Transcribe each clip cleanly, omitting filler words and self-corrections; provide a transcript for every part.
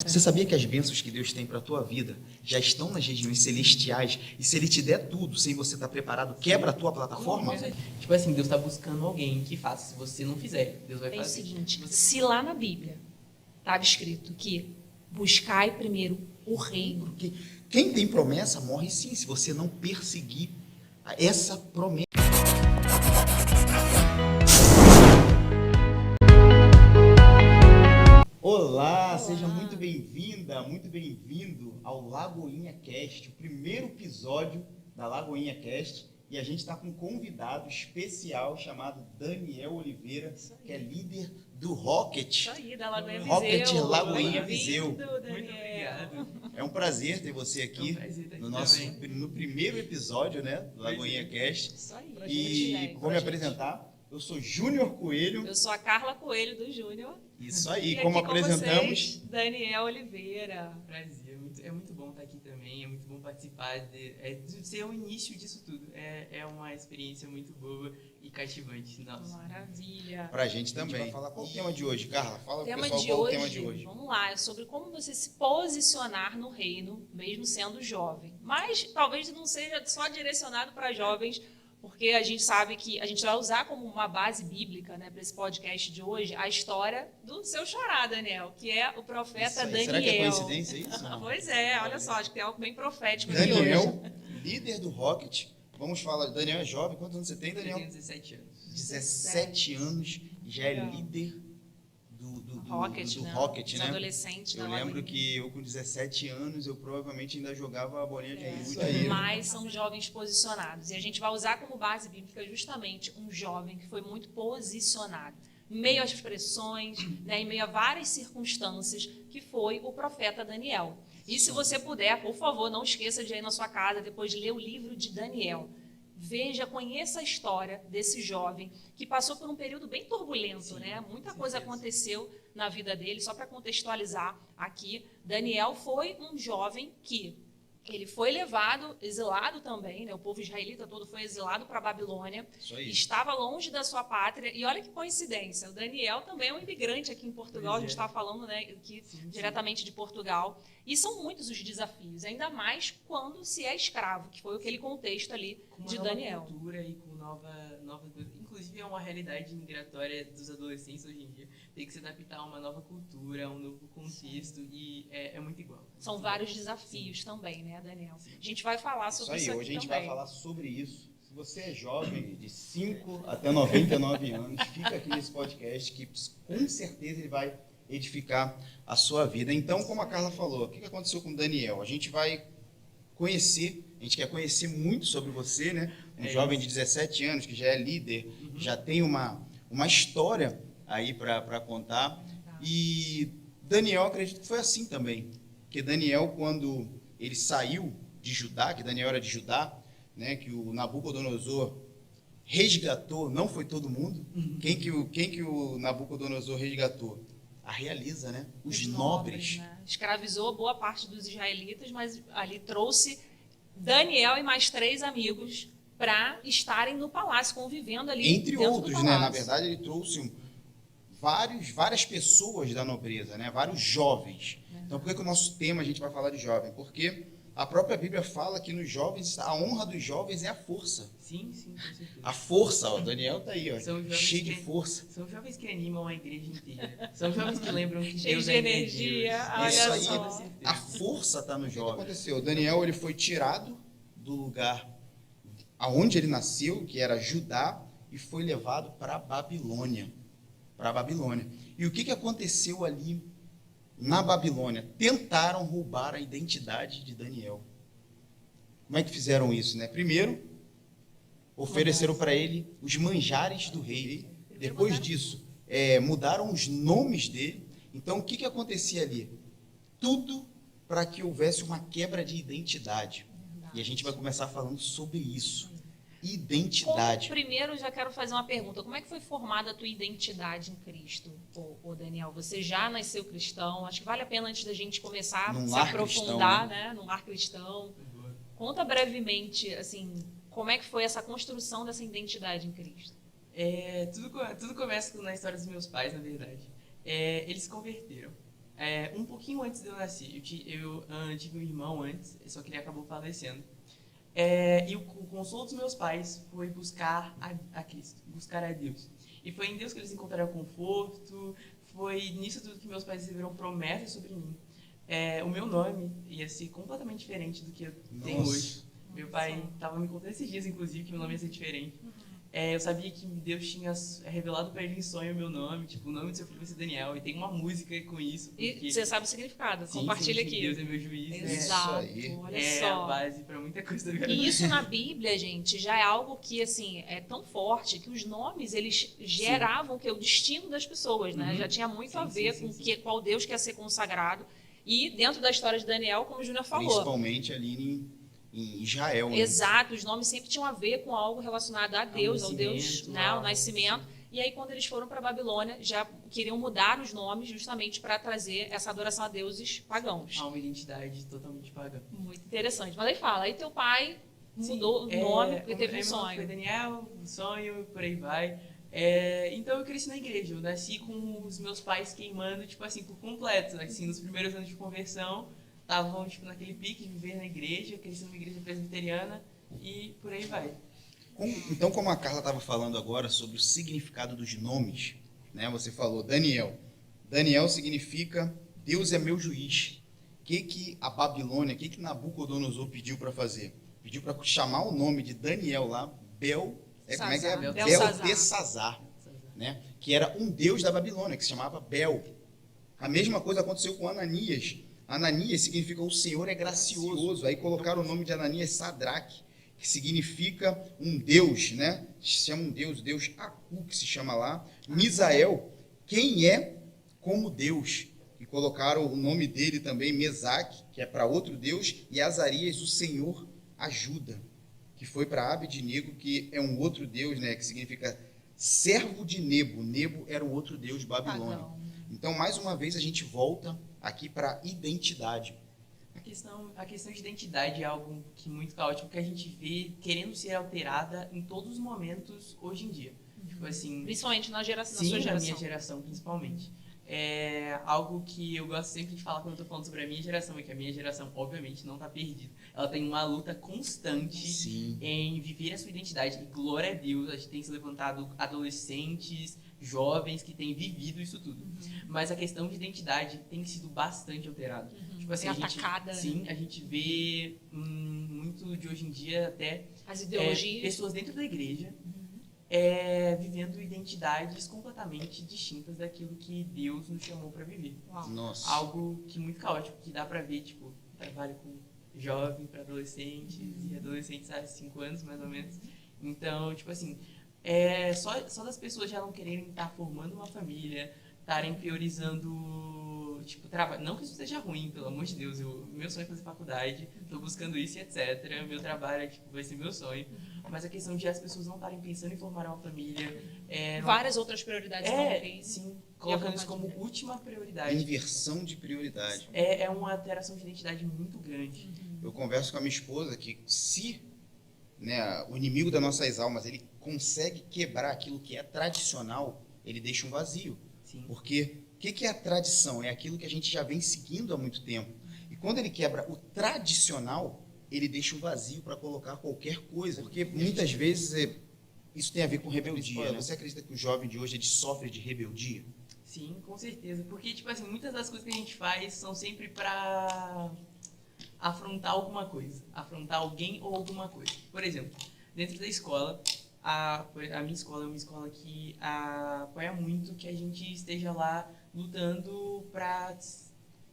Você sabia que as bênçãos que Deus tem para a tua vida já estão nas regiões celestiais? E se Ele te der tudo, sem você estar preparado, quebra a tua plataforma? Tipo assim, Deus está buscando alguém que faça. Se você não fizer, Deus vai É o fazer. seguinte, se lá na Bíblia estava escrito que buscai primeiro o reino, Porque quem tem promessa morre sim, se você não perseguir essa promessa. Olá, seja muito bem-vinda, muito bem-vindo ao Lagoinha Cast, o primeiro episódio da Lagoinha Cast. E a gente está com um convidado especial chamado Daniel Oliveira, que é líder do Rocket. isso aí, da Lagoinha Rocket Viseu. Lagoinha Bem-vindo, Viseu. Daniel. Muito obrigado. É um prazer ter você aqui, É um prazer estar no aqui no primeiro episódio, né, do Lagoinha Cast. Isso aí. E vou me apresentar. Eu sou Júnior Coelho. Eu sou a Carla Coelho do Júnior. Isso aí, E como aqui com apresentamos. vocês, Daniel Oliveira. Prazer, é muito bom estar aqui também, é muito bom participar de ser o início disso tudo. É uma experiência muito boa e cativante. Nossa. Maravilha. Pra gente também. A gente vai falar qual o tema de hoje, Carla? Fala O pro tema pessoal de qual o hoje, tema de hoje. vamos lá, é sobre como você se posicionar no reino, mesmo sendo jovem. Mas talvez não seja só direcionado para jovens, porque a gente sabe que a gente vai usar como uma base bíblica, né, para esse podcast de hoje, a história do seu xará, Daniel, que é o profeta Isso aí. Daniel. Será que é coincidência isso? Não. Pois é, olha só, acho que tem algo bem profético aqui Daniel, hoje. líder do Rocket. Vamos falar, Daniel é jovem. Quantos anos você tem, Eu Daniel? tenho 17 anos. 17 anos e já é Legal. líder do Rocket, do né? Rocket, Os né? adolescentes Eu da lembro Lagoinha. que eu com 17 anos, eu provavelmente ainda jogava a bolinha de gude. Isso aí. Mas são jovens posicionados. E a gente vai usar como base bíblica justamente um jovem que foi muito posicionado. Em meio às pressões, né, em meio a várias circunstâncias, que foi o profeta Daniel. E se você puder, por favor, não esqueça de ir na sua casa depois de ler o livro de Daniel. Veja, conheça a história desse jovem que passou por um período bem turbulento, Sim, né? Muita com coisa certeza. aconteceu na vida dele. Só para contextualizar aqui, Daniel foi um jovem que ele foi levado, exilado também, né? O povo israelita todo foi exilado para a Babilônia, Isso aí. estava longe da sua pátria. E olha que coincidência, o Daniel também é um imigrante aqui em Portugal, a gente estava falando, né, aqui Sim. diretamente de Portugal. E são muitos os desafios, ainda mais quando se é escravo, que foi aquele contexto ali Com uma de nova Daniel. cultura e com nova. Inclusive, é uma realidade migratória dos adolescentes hoje em dia. Tem que se adaptar a uma nova cultura, a um novo contexto, e é muito igual. São vários desafios também, né, Daniel? A gente vai falar Isso sobre aí, isso aqui hoje a gente também. vai falar sobre isso. Se você é jovem, de 5 até 99 anos, fica aqui nesse podcast que com certeza ele vai edificar a sua vida. Então, como a Carla falou, o que aconteceu com o Daniel? A gente vai conhecer, a gente quer conhecer muito sobre você, né? Um jovem de 17 anos que já é líder, já tem uma história aí para contar. E Daniel, acredito que foi assim também. Porque Daniel, quando ele saiu de Judá, que Daniel era de Judá, né, que o Nabucodonosor resgatou, não foi todo mundo. Quem que o Nabucodonosor resgatou? A realeza, né? Os nobres. Né? Escravizou boa parte dos israelitas, mas ali trouxe Daniel e mais 3 amigos para estarem no palácio, convivendo ali Entre dentro outros, do né? palácio. Na verdade, ele trouxe várias pessoas da nobreza, né? Vários jovens. Então, por que o nosso tema a gente vai falar de jovem? Porque a própria Bíblia fala que nos jovens, a honra dos jovens é a força. Sim, com certeza. A força, ó, o Daniel tá aí, ó, São jovens cheio de que- força. São jovens que animam a igreja inteira. São jovens que lembram que Cheio Deus de é energia, Deus. olha Isso aí, só. a força está no jovem. O que aconteceu? O Daniel ele foi tirado do lugar aonde ele nasceu, que era Judá, e foi levado para a Babilônia. Para a Babilônia. E o que aconteceu ali na Babilônia? Tentaram roubar a identidade de Daniel. Como é que fizeram isso, né? Primeiro, ofereceram para ele os manjares do rei. Depois disso, mudaram os nomes dele. Então, o que acontecia ali? Tudo para que houvesse uma quebra de identidade. E a gente vai começar falando sobre isso. Identidade. Primeiro, já quero fazer uma pergunta. Como é que foi formada a tua identidade em Cristo, ô Daniel? Você já nasceu cristão? Acho que vale a pena, antes da gente começar, Num se lar aprofundar, cristão, né? Num lar cristão. Conta brevemente, assim, como é que foi essa construção dessa identidade em Cristo? Tudo começa na história dos meus pais, na verdade. Eles se converteram. Um pouquinho antes de eu nascer, eu tive um irmão antes, só que ele acabou falecendo. E o consolo dos meus pais foi buscar a Cristo, buscar a Deus. E foi em Deus que eles encontraram conforto, foi nisso tudo que meus pais receberam promessas sobre mim. O meu nome ia ser completamente diferente do que eu tenho hoje. Meu pai estava me contando esses dias, inclusive, que meu nome ia ser diferente. Eu sabia que Deus tinha revelado para ele em sonho o meu nome, tipo, o nome do seu filho vai ser Daniel, e tem uma música com isso. E você sabe o significado, sim, compartilha sim, aqui. Deus é meu juiz. Exato, olha É só. a base para muita coisa da minha E vida. isso na Bíblia, gente, já é algo que, assim, é tão forte que os nomes, eles geravam o destino das pessoas, né? Uhum. Já tinha muito a Sim, ver sim, com sim. qual Deus quer ser consagrado. E dentro da história de Daniel, como o Júnior falou, Principalmente ali em Israel, né? exato, os nomes sempre tinham a ver com algo relacionado a Deus, ao Deus, nascimento, né, ao nascimento. E aí, quando eles foram para a Babilônia, já queriam mudar os nomes justamente para trazer essa adoração a deuses pagãos. Há uma identidade totalmente pagã. Muito interessante. Mas aí fala, aí teu pai Sim, mudou o nome porque teve um meu nome foi sonho. Daniel, um sonho, por aí vai. Então eu cresci na igreja, eu nasci com os meus pais queimando, tipo assim, por completo. Assim, nos primeiros anos de conversão, estavam, tipo, naquele pique de viver na igreja, cresci numa igreja presbiteriana e por aí vai. Então, como a Carla estava falando agora sobre o significado dos nomes, né? Você falou Daniel. Daniel significa Deus é meu juiz. O que a Babilônia, o que Nabucodonosor pediu para fazer? Pediu para chamar o nome de Daniel lá, como é que é? Beltesazar, né? Que era um deus da Babilônia, que se chamava Bel. A mesma coisa aconteceu com Ananias. Ananias significa o Senhor é gracioso. Aí colocaram o nome de Ananias Sadraque, que significa um deus, né? Se chama um deus, o deus Aku, que se chama lá. Misael, quem é como Deus. E colocaram o nome dele também, Mesaque, que é para outro deus, e Azarias, o Senhor ajuda, que foi para Abednego, que é um outro deus, né? Que significa servo de Nebo. Nebo era o outro deus babilônico. Então, mais uma vez, a gente volta aqui para identidade. A questão de identidade é algo que muito caótico, que a gente vê querendo ser alterada em todos os momentos hoje em dia. Tipo assim, Principalmente na geração, sim, na sua na geração. minha geração, principalmente. É algo que eu gosto sempre de falar quando eu tô falando sobre a minha geração, é que a minha geração, obviamente, não tá perdida. Ela tem uma luta constante em viver a sua identidade. E glória a Deus, a gente tem se levantado adolescentes, jovens que têm vivido isso tudo. Mas a questão de identidade tem sido bastante alterada. Tipo assim, Atacada. Sim, a gente vê muito de hoje em dia até As ideologias. pessoas dentro da igreja vivendo identidades completamente distintas daquilo que Deus nos chamou para viver. Nossa. Algo que é muito caótico, que dá para ver, tipo, trabalho com jovem para adolescentes e adolescentes há 5 anos, mais ou menos. Então, tipo assim, só das pessoas já não quererem estar formando uma família, estarem priorizando, tipo, trabalho. Não que isso seja ruim, pelo amor de Deus. Meu sonho é fazer faculdade, estou buscando isso e etc. Meu trabalho tipo, vai ser meu sonho. Mas a questão de as pessoas não estarem pensando em formar uma família. Várias outras prioridades não tem. Sim, colocando isso como última prioridade. Inversão de prioridade. É uma alteração de identidade muito grande. Eu converso com a minha esposa que se o inimigo das nossas almas ele consegue quebrar aquilo que é tradicional, ele deixa um vazio. Sim. Porque o que é a tradição? É aquilo que a gente já vem seguindo há muito tempo. E quando ele quebra o tradicional, ele deixa um vazio para colocar qualquer coisa. Porque muitas vezes isso tem a ver com rebeldia. Você acredita que o jovem de hoje ele sofre de rebeldia? Sim, com certeza. Porque, tipo assim, muitas das coisas que a gente faz são sempre para afrontar alguma coisa. Afrontar alguém ou alguma coisa. Por exemplo, dentro da escola, a minha escola é uma escola que apoia muito que a gente esteja lá lutando para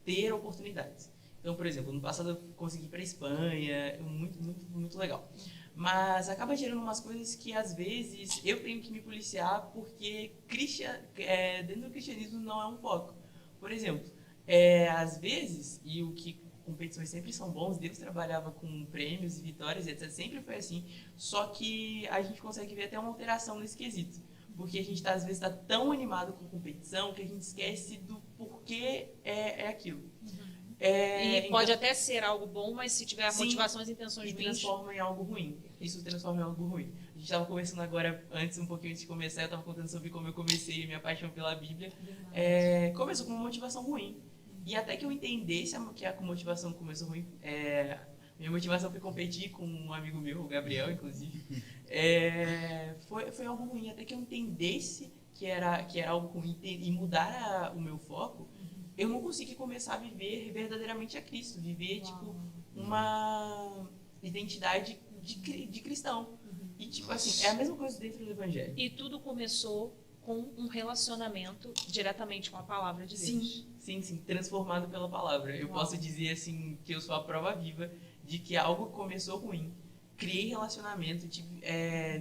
ter oportunidades. Então, por exemplo, no passado eu consegui ir para a Espanha, muito, muito, muito legal. Mas acaba gerando umas coisas que, às vezes, eu tenho que me policiar porque dentro do cristianismo não é um foco. Por exemplo, às vezes, e o que competições sempre são bons, Deus trabalhava com prêmios e vitórias, etc. Sempre foi assim. Só que a gente consegue ver até uma alteração nesse quesito. Porque a gente, às vezes, está tão animado com competição que a gente esquece do porquê é aquilo. E pode até ser algo bom, mas se tiver motivações e intenções ruins... transforma em algo ruim. Isso transforma em algo ruim. A gente estava conversando agora, um pouquinho antes de começar, eu estava contando sobre como eu comecei minha paixão pela Bíblia. Começou com uma motivação ruim. E até que eu entendesse que a motivação começou ruim, minha motivação foi competir com um amigo meu, o Gabriel, inclusive, foi algo ruim. Até que eu entendesse que era algo ruim e mudar o meu foco, eu não consegui começar a viver verdadeiramente a Cristo, viver tipo uma identidade de cristão. E tipo assim, é a mesma coisa dentro do evangelho. E tudo começou com um relacionamento diretamente com a palavra de Deus. Sim, transformado pela palavra. Eu posso dizer assim que eu sou a prova viva de que algo começou ruim. Criei relacionamento,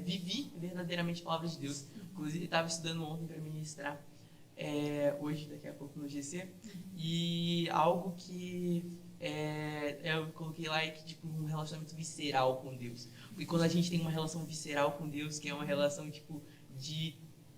vivi verdadeiramente a palavra de Deus. Inclusive, estava estudando ontem para ministrar, hoje, daqui a pouco no GC, e algo que eu coloquei lá é que, tipo, um relacionamento visceral com Deus. Porque quando a gente tem uma relação visceral com Deus, que é uma relação, tipo, de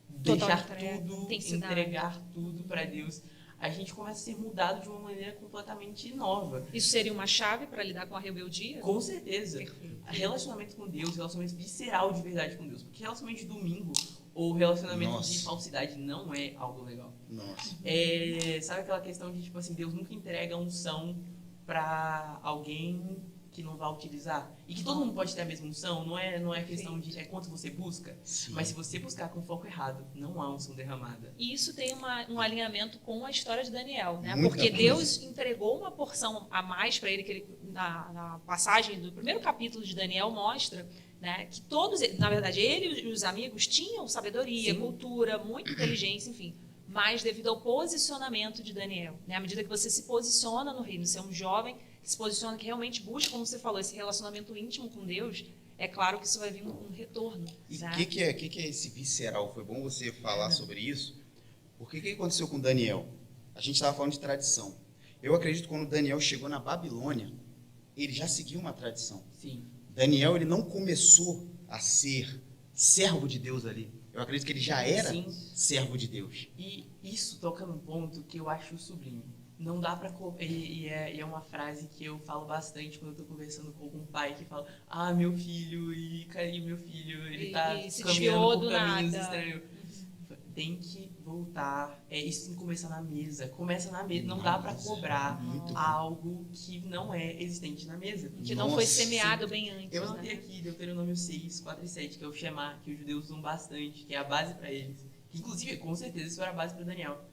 deixar tudo, entregar tudo para Deus, a gente começa a ser mudado de uma maneira completamente nova. Isso seria uma chave para lidar com a rebeldia? Com certeza. Perfeito. Relacionamento com Deus, relacionamento visceral de verdade com Deus. Porque relacionamento de domingo ou relacionamento de falsidade não é algo legal. Nossa. Sabe aquela questão de, tipo assim, Deus nunca entrega unção para alguém que não vai utilizar? E que todo mundo pode ter a mesma unção, não é questão de quanto você busca. Sim. Mas se você buscar com foco errado, não há unção derramada. E isso tem um alinhamento com a história de Daniel, né? Muita Porque coisa. Deus entregou uma porção a mais para ele, que ele na passagem do primeiro capítulo de Daniel mostra, né, que todos, na verdade, ele e os amigos tinham sabedoria, cultura, muita inteligência, enfim. Mas devido ao posicionamento de Daniel, né, à medida que você se posiciona no reino, você é um jovem que se posiciona, que realmente busca, como você falou, esse relacionamento íntimo com Deus, é claro que isso vai vir um retorno. E o né? que é esse visceral? Foi bom você falar sobre isso, porque o que aconteceu com Daniel? A gente estava falando de tradição. Eu acredito que quando Daniel chegou na Babilônia, ele já seguiu uma tradição. Sim. Daniel, ele não começou a ser servo de Deus ali. Eu acredito que ele já era servo de Deus. E isso toca num ponto que eu acho sublime. Não dá pra... E é uma frase que eu falo bastante quando eu tô conversando com algum pai que fala: ah, meu filho, meu filho, ele tá se caminhando desviou por do caminhos nada. estranhos. Tem que voltar. Isso tem que começar na mesa. Começa na mesa. Não dá pra cobrar algo que não é existente na mesa. Que não foi semeado bem antes. Eu né? anotei aqui Deuteronômio 6, 4 e 7, que é o Shema, que os judeus usam bastante, que é a base para eles. Que, inclusive, com certeza, isso era a base para Daniel.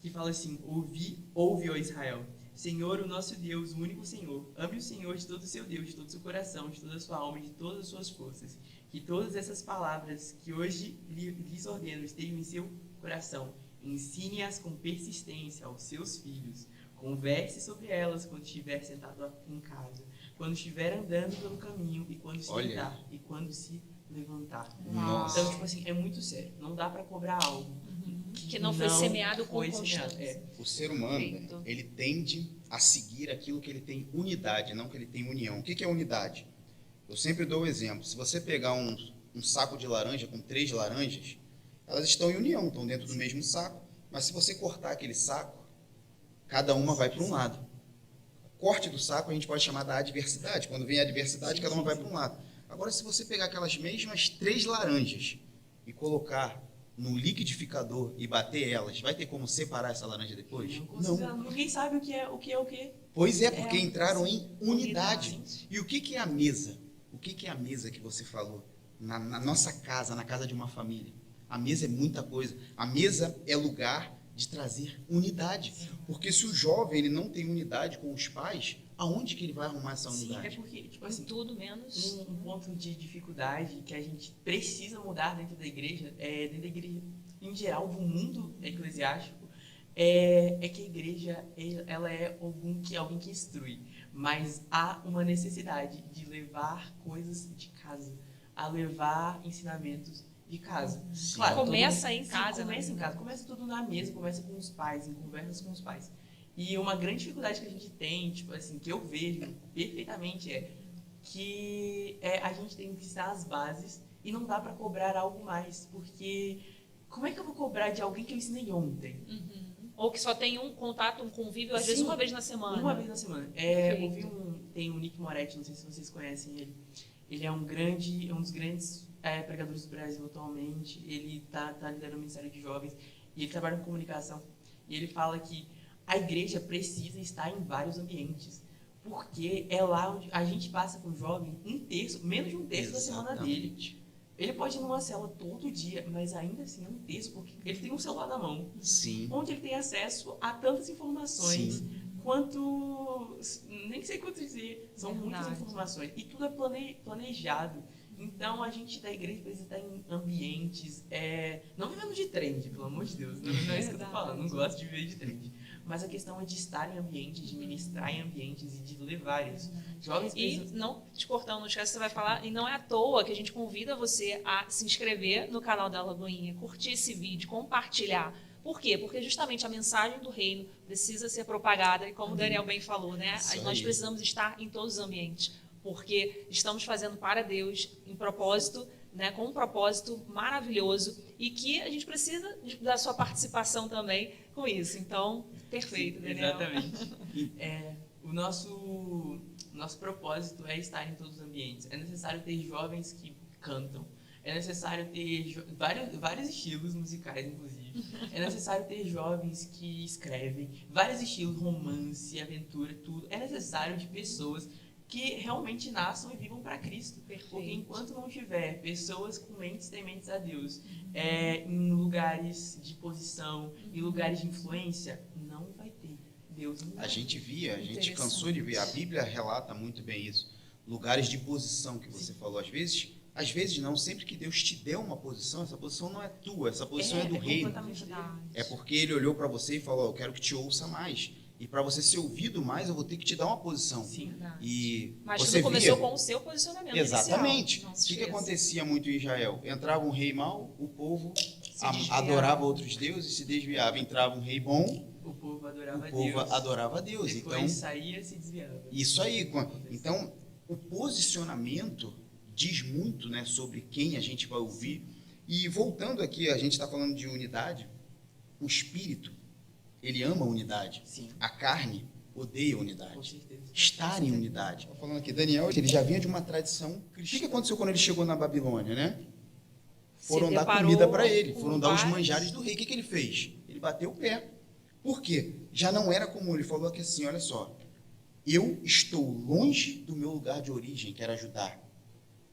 Que fala assim: ouve, ó Israel, Senhor, o nosso Deus, o único Senhor. Ame o Senhor de todo o seu Deus, de todo o seu coração, de toda a sua alma e de todas as suas forças. Que todas essas palavras que hoje lhes ordeno estejam em seu coração. Ensine-as com persistência aos seus filhos. Converse sobre elas quando estiver sentado em casa, quando estiver andando pelo caminho e quando se deitar e quando se levantar. Nossa. Então, tipo assim, é muito sério. Não dá para cobrar algo Que não foi semeado com constância. O ser humano, ele tende a seguir aquilo que ele tem unidade, não que ele tem união. O que é unidade? Eu sempre dou o exemplo. Se você pegar um saco de laranja com 3 laranjas, elas estão em união, estão dentro do mesmo saco. Mas se você cortar aquele saco, cada uma vai para um lado. O corte do saco a gente pode chamar da adversidade. Quando vem a adversidade, cada uma vai para um lado. Agora, se você pegar aquelas mesmas 3 laranjas e colocar no liquidificador e bater elas, vai ter como separar essa laranja depois? Não. Ninguém sabe o que é o que. Pois é, porque entraram em unidade. E o que é a mesa? O que é a mesa que você falou? Na nossa casa, na casa de uma família. A mesa é muita coisa. A mesa é lugar de trazer unidade. Porque se o jovem ele não tem unidade com os pais, aonde que ele vai arrumar essa unidade? É porque, tipo assim, tudo menos um ponto de dificuldade que a gente precisa mudar dentro da igreja, em geral, do mundo eclesiástico, é que a igreja ela é alguém que instrui, mas há uma necessidade de levar coisas de casa, a levar ensinamentos de casa. Claro, começa em casa. Começa em casa, começa tudo na mesa, começa com os pais, em conversas com os pais. E uma grande dificuldade que a gente tem, tipo assim, que eu vejo perfeitamente que a gente tem que estar as bases e não dá para cobrar algo mais, porque como é que eu vou cobrar de alguém que eu ensinei ontem? Ou que só tem um contato, um convívio, às vezes uma vez na semana. Uma vez na semana. Tem o Nick Moretti, não sei se vocês conhecem ele. Ele é um dos grandes pregadores do Brasil atualmente. Ele tá liderando o Ministério de Jovens e ele trabalha com comunicação. E ele fala que a igreja precisa estar em vários ambientes. Porque é lá onde a gente passa com o jovem um terço, menos de um terço da semana dele. Exatamente. Ele pode ir numa célula todo dia, mas ainda assim é um terço, porque ele tem um celular na mão, Sim. onde ele tem acesso a tantas informações quanto. Nem sei quanto dizer, são muitas Verdade. informações. E tudo é planejado. Então a gente da igreja precisa estar em ambientes. Não vivendo de trend, pelo amor de Deus. Não é isso que eu tô falando, não gosto de viver de trend. Mas a questão é de estar em ambientes, de ministrar em ambientes e de levar isso. Jovens E precisam. não te cortando, não esquece que você vai falar, e não é à toa que a gente convida você a se inscrever no canal da Lagoinha, curtir esse vídeo, compartilhar. Por quê? Porque justamente a mensagem do reino precisa ser propagada, e como o Daniel bem falou, né? Isso Nós aí. precisamos estar em todos os ambientes, porque estamos fazendo para Deus em propósito, né, com um propósito maravilhoso, e que a gente precisa da sua participação também com isso. Então, perfeito, Daniel. Exatamente. O nosso propósito é estar em todos os ambientes. É necessário ter jovens que cantam. É necessário ter vários estilos musicais, inclusive. É necessário ter jovens que escrevem. Vários estilos, romance, aventura, tudo. É necessário de pessoas que realmente nasçam e vivam para Cristo. Perfeito. Porque enquanto não tiver pessoas com mentes tementes a Deus, em lugares de posição, em lugares de influência, não vai ter. Deus não vai. A gente via, a gente Interessante. cansou de ver. A Bíblia relata muito bem isso. Lugares de posição que você falou. Às vezes não, sempre que Deus te der uma posição, essa posição não é tua, essa posição é do reino. completamente dele. É porque ele olhou para você e falou: eu quero que te ouça mais. E para você ser ouvido mais, eu vou ter que te dar uma posição. Sim. Verdade. E Mas você tudo começou via. com o seu posicionamento Exatamente. inicial. Não O se que esqueça. acontecia muito em Israel? Entrava um rei mau, o povo Se desviava. adorava outros deuses e se desviava. Entrava um rei bom, O povo adorava o povo Deus. adorava a Deus. Depois Então, saía e se desviava. isso aí. Então, o posicionamento diz muito, né, sobre quem a gente vai ouvir. E voltando aqui, a gente está falando de unidade. O espírito, ele ama a unidade. Sim, A carne odeia a com unidade. certeza. Estar em unidade. Tô falando aqui, Daniel, ele já vinha de uma tradição cristã. O que aconteceu quando ele chegou na Babilônia, né? Foram Se dar deparou comida para ele, com foram dar os vários- manjares do rei. O que ele fez? Ele bateu o pé. Por quê? Já não era comum. Ele falou aqui assim: olha só, eu estou longe do meu lugar de origem, que era Judá.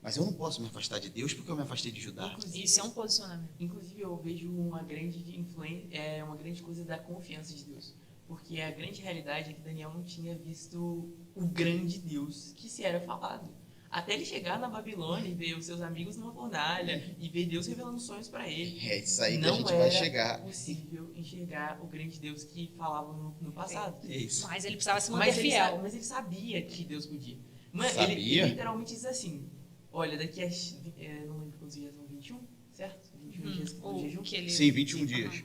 Mas eu não posso me afastar de Deus porque eu me afastei de Judá. Isso é um posicionamento. Inclusive, eu vejo uma grande influência, uma grande coisa da confiança de Deus. Porque a grande realidade é que Daniel não tinha visto o grande Deus que se era falado. Até ele chegar na Babilônia e ver os seus amigos numa fornalha e ver Deus revelando sonhos para ele. É isso aí que Não a gente vai era chegar. possível enxergar o grande Deus que falavam no passado. É isso. Mas ele precisava se manter Mas fiel. mas ele sabia que Deus podia. Mano, Sabia? ele literalmente diz assim: olha, daqui a. Não lembro quantos dias são, 21? Certo? 21 dias do jejum? O que ele... Sim, 21 dias.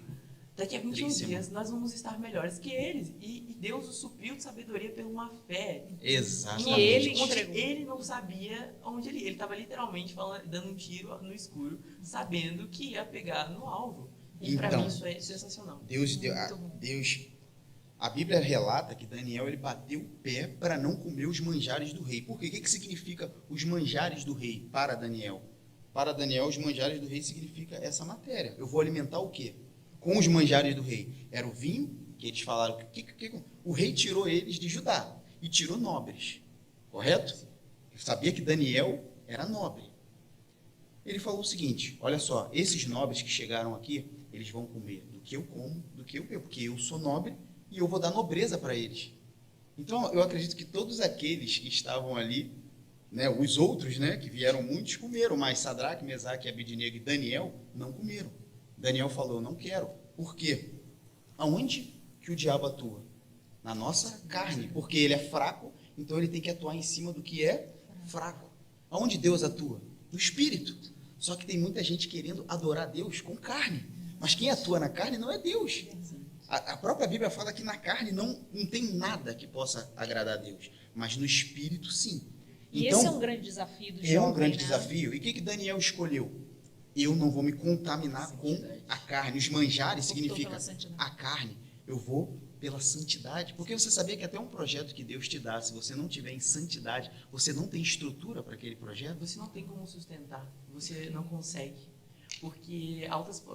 Daqui a 21 Três dias nós vamos estar melhores que eles. E Deus o supriu de sabedoria por uma fé. Exatamente. Que ele onde entregou. ele não sabia onde ele ia. Ele estava literalmente dando um tiro no escuro, sabendo que ia pegar no alvo. E para Então, mim isso é sensacional. Deus, a Bíblia relata que Daniel ele bateu o pé para não comer os manjares do rei. Por quê? O que significa os manjares do rei para Daniel? Para Daniel, os manjares do rei significa essa matéria. Eu vou alimentar o quê? Com os manjares do rei. Era o vinho, que eles falaram que o rei tirou eles de Judá e tirou nobres. Correto? Eu sabia que Daniel era nobre. Ele falou o seguinte: olha só, esses nobres que chegaram aqui, eles vão comer do que eu como, do que eu bebo, porque eu sou nobre e eu vou dar nobreza para eles. Então, eu acredito que todos aqueles que estavam ali, né, os outros, né, que vieram muitos, comeram, mas Sadraque, Mesaque, Abednego e Daniel não comeram. Daniel falou: eu não quero. Por quê? Aonde que o diabo atua? Na nossa carne, porque ele é fraco, então ele tem que atuar em cima do que é fraco. Aonde Deus atua? No espírito. Só que tem muita gente querendo adorar Deus com carne. Mas quem atua na carne não é Deus. A própria Bíblia fala que na carne não tem nada que possa agradar a Deus, mas no espírito sim. E Então, esse é um grande desafio do é jovem, um grande né? desafio. E o que Daniel escolheu? Eu não vou me contaminar com a carne. Os manjares Optou significa pela santidade. a carne. Eu vou pela santidade. Porque você sabia que até um projeto que Deus te dá, se você não tiver em santidade, você não tem estrutura para aquele projeto? Você não tem como sustentar. Você não consegue. Porque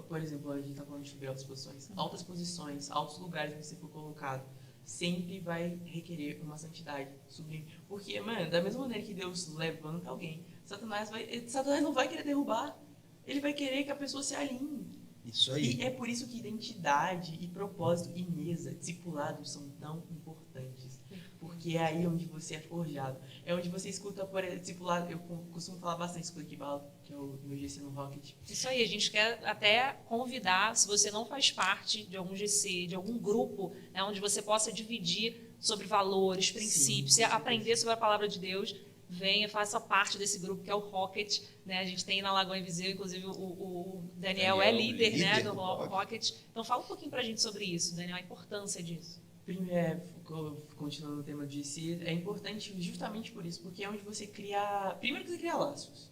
por exemplo, a gente está falando sobre altas posições. Altas posições, altos lugares que você for colocado, sempre vai requerer uma santidade sublime. Porque, mano, da mesma maneira que Deus levanta alguém, Satanás não vai querer derrubar. Ele vai querer que a pessoa se alinhe. Isso aí. E é por isso que identidade e propósito e mesa, discipulado, são tão importantes. Porque é aí onde você é forjado. É onde você escuta, por exemplo, discipulado. Eu costumo falar bastante isso com o Equibalo, que é o meu GC no Rocket. Isso aí, a gente quer até convidar, se você não faz parte de algum GC, de algum grupo, né, onde você possa dividir sobre valores, princípios, Sim, aprender sobre a palavra de Deus, venha, faça parte desse grupo que é o Rocket, né? A gente tem na Lagoa Invisível, inclusive o Daniel é líder, né, do Rocket. Então fala um pouquinho pra gente sobre isso, Daniel, a importância disso. Primeiro, continuando no tema de GC, é importante justamente por isso, porque é onde você cria... Primeiro que você cria laços.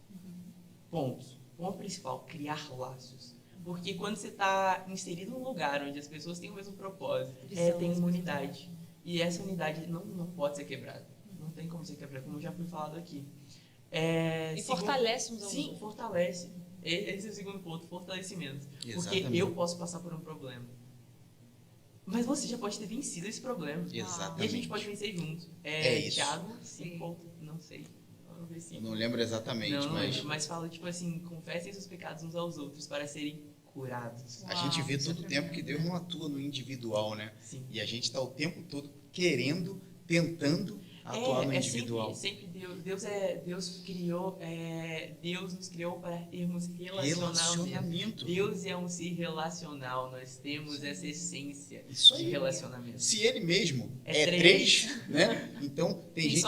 Ponto principal, criar laços. Porque quando você está inserido num lugar onde as pessoas têm o mesmo propósito, tem uma unidade. E essa unidade não pode ser quebrada. Não tem como ser quebrada, como já foi falado aqui. Fortalece uns aos outros. Sim, fortalece. Esse é o segundo ponto, fortalecimento. Exatamente. Porque eu posso passar por um problema. Mas você já pode ter vencido esse problema. Exatamente. E a gente pode vencer juntos. Isso. Thiago, 5, não sei. Eu não lembro exatamente, mas fala, tipo assim, confessem seus pecados uns aos outros para serem curados. A gente vê todo o tempo que Deus não atua no individual, né? Sim. E a gente está o tempo todo querendo, tentando atuar no individual. Sempre Deus nos criou para termos relacionamento. Deus é um ser relacional, nós temos essa essência de relacionamento. Se ele mesmo é três, né? Então tem gente,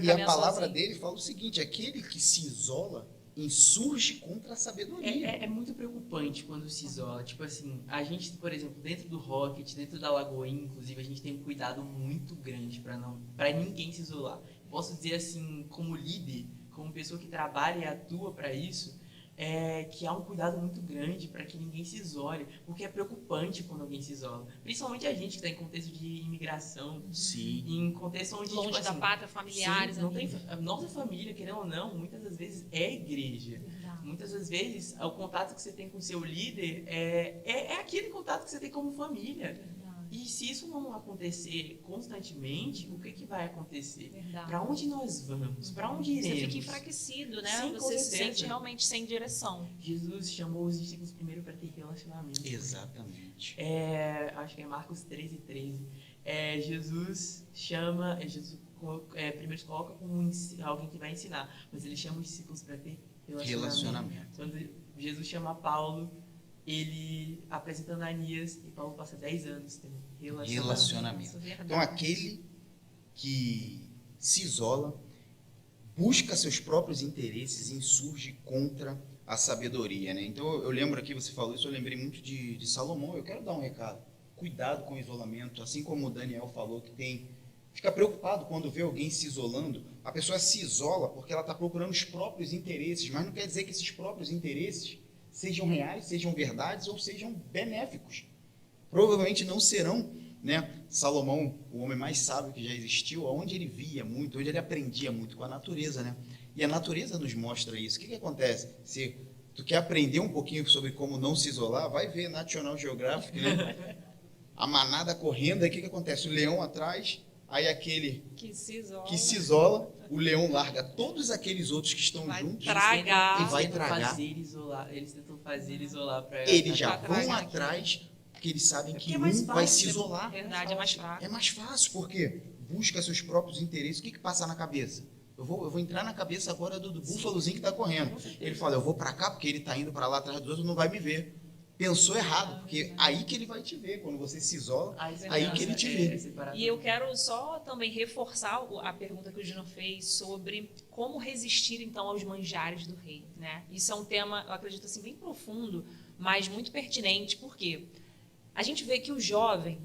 e a palavra dele fala o seguinte: aquele que se isola insurge contra a sabedoria. É muito preocupante quando se isola. Tipo assim, a gente, por exemplo, dentro do Rocket, dentro da Lagoinha, inclusive, a gente tem um cuidado muito grande para ninguém se isolar. Posso dizer assim, como líder, como pessoa que trabalha e atua para isso, que há um cuidado muito grande para que ninguém se isole, porque é preocupante quando alguém se isola. Principalmente a gente que está em contexto de imigração, Sim. em contexto onde longe tipo, da assim, pátria, familiares. Sim, nossa família, querendo ou não, muitas das vezes é igreja. Muitas das vezes o contato que você tem com o seu líder é aquele contato que você tem como família. E se isso não acontecer constantemente, o que vai acontecer? Para onde nós vamos? Para onde iremos? Você fica enfraquecido, né? Sim, você se sente realmente sem direção. Jesus chamou os discípulos primeiro para ter relacionamento. Exatamente. Acho que é Marcos 13:13. Jesus primeiro se coloca como alguém que vai ensinar, mas ele chama os discípulos para ter relacionamento. Quando Jesus chama Paulo, ele apresenta Ananias e Paulo passa 10 anos tendo relacionamento. Então, aquele que se isola, busca seus próprios interesses e insurge contra a sabedoria, né? Então, eu lembro aqui, você falou isso, eu lembrei muito de Salomão. Eu quero dar um recado. Cuidado com o isolamento, assim como o Daniel falou, fica preocupado quando vê alguém se isolando. A pessoa se isola porque ela está procurando os próprios interesses, mas não quer dizer que esses próprios interesses sejam reais, sejam verdades ou sejam benéficos. Provavelmente não serão, né? Salomão, o homem mais sábio que já existiu, onde ele via muito, onde ele aprendia muito com a natureza, né? E a natureza nos mostra isso. O que acontece? Se tu quer aprender um pouquinho sobre como não se isolar, vai ver National Geographic, né? A manada correndo, aí o que acontece? O leão atrás, aí aquele que se isola, o leão larga todos aqueles outros que estão juntos e vai tragar. Eles tentam fazer ele isolar para eles já vão atrás, porque eles sabem que um vai se isolar. Verdade, é mais fácil. É mais fácil, porque busca seus próprios interesses. O que passa na cabeça? Eu vou entrar na cabeça agora do búfalozinho que está correndo. Ele fala, eu vou para cá porque ele está indo para lá atrás do outro, não vai me ver. Pensou errado, porque aí que ele vai te ver. Quando você se isola, aí que ele te vê. E eu quero só também reforçar a pergunta que o Júnior fez sobre como resistir, então, aos manjares do rei, né? Isso é um tema, eu acredito, assim, bem profundo, mas muito pertinente, porque a gente vê que o jovem,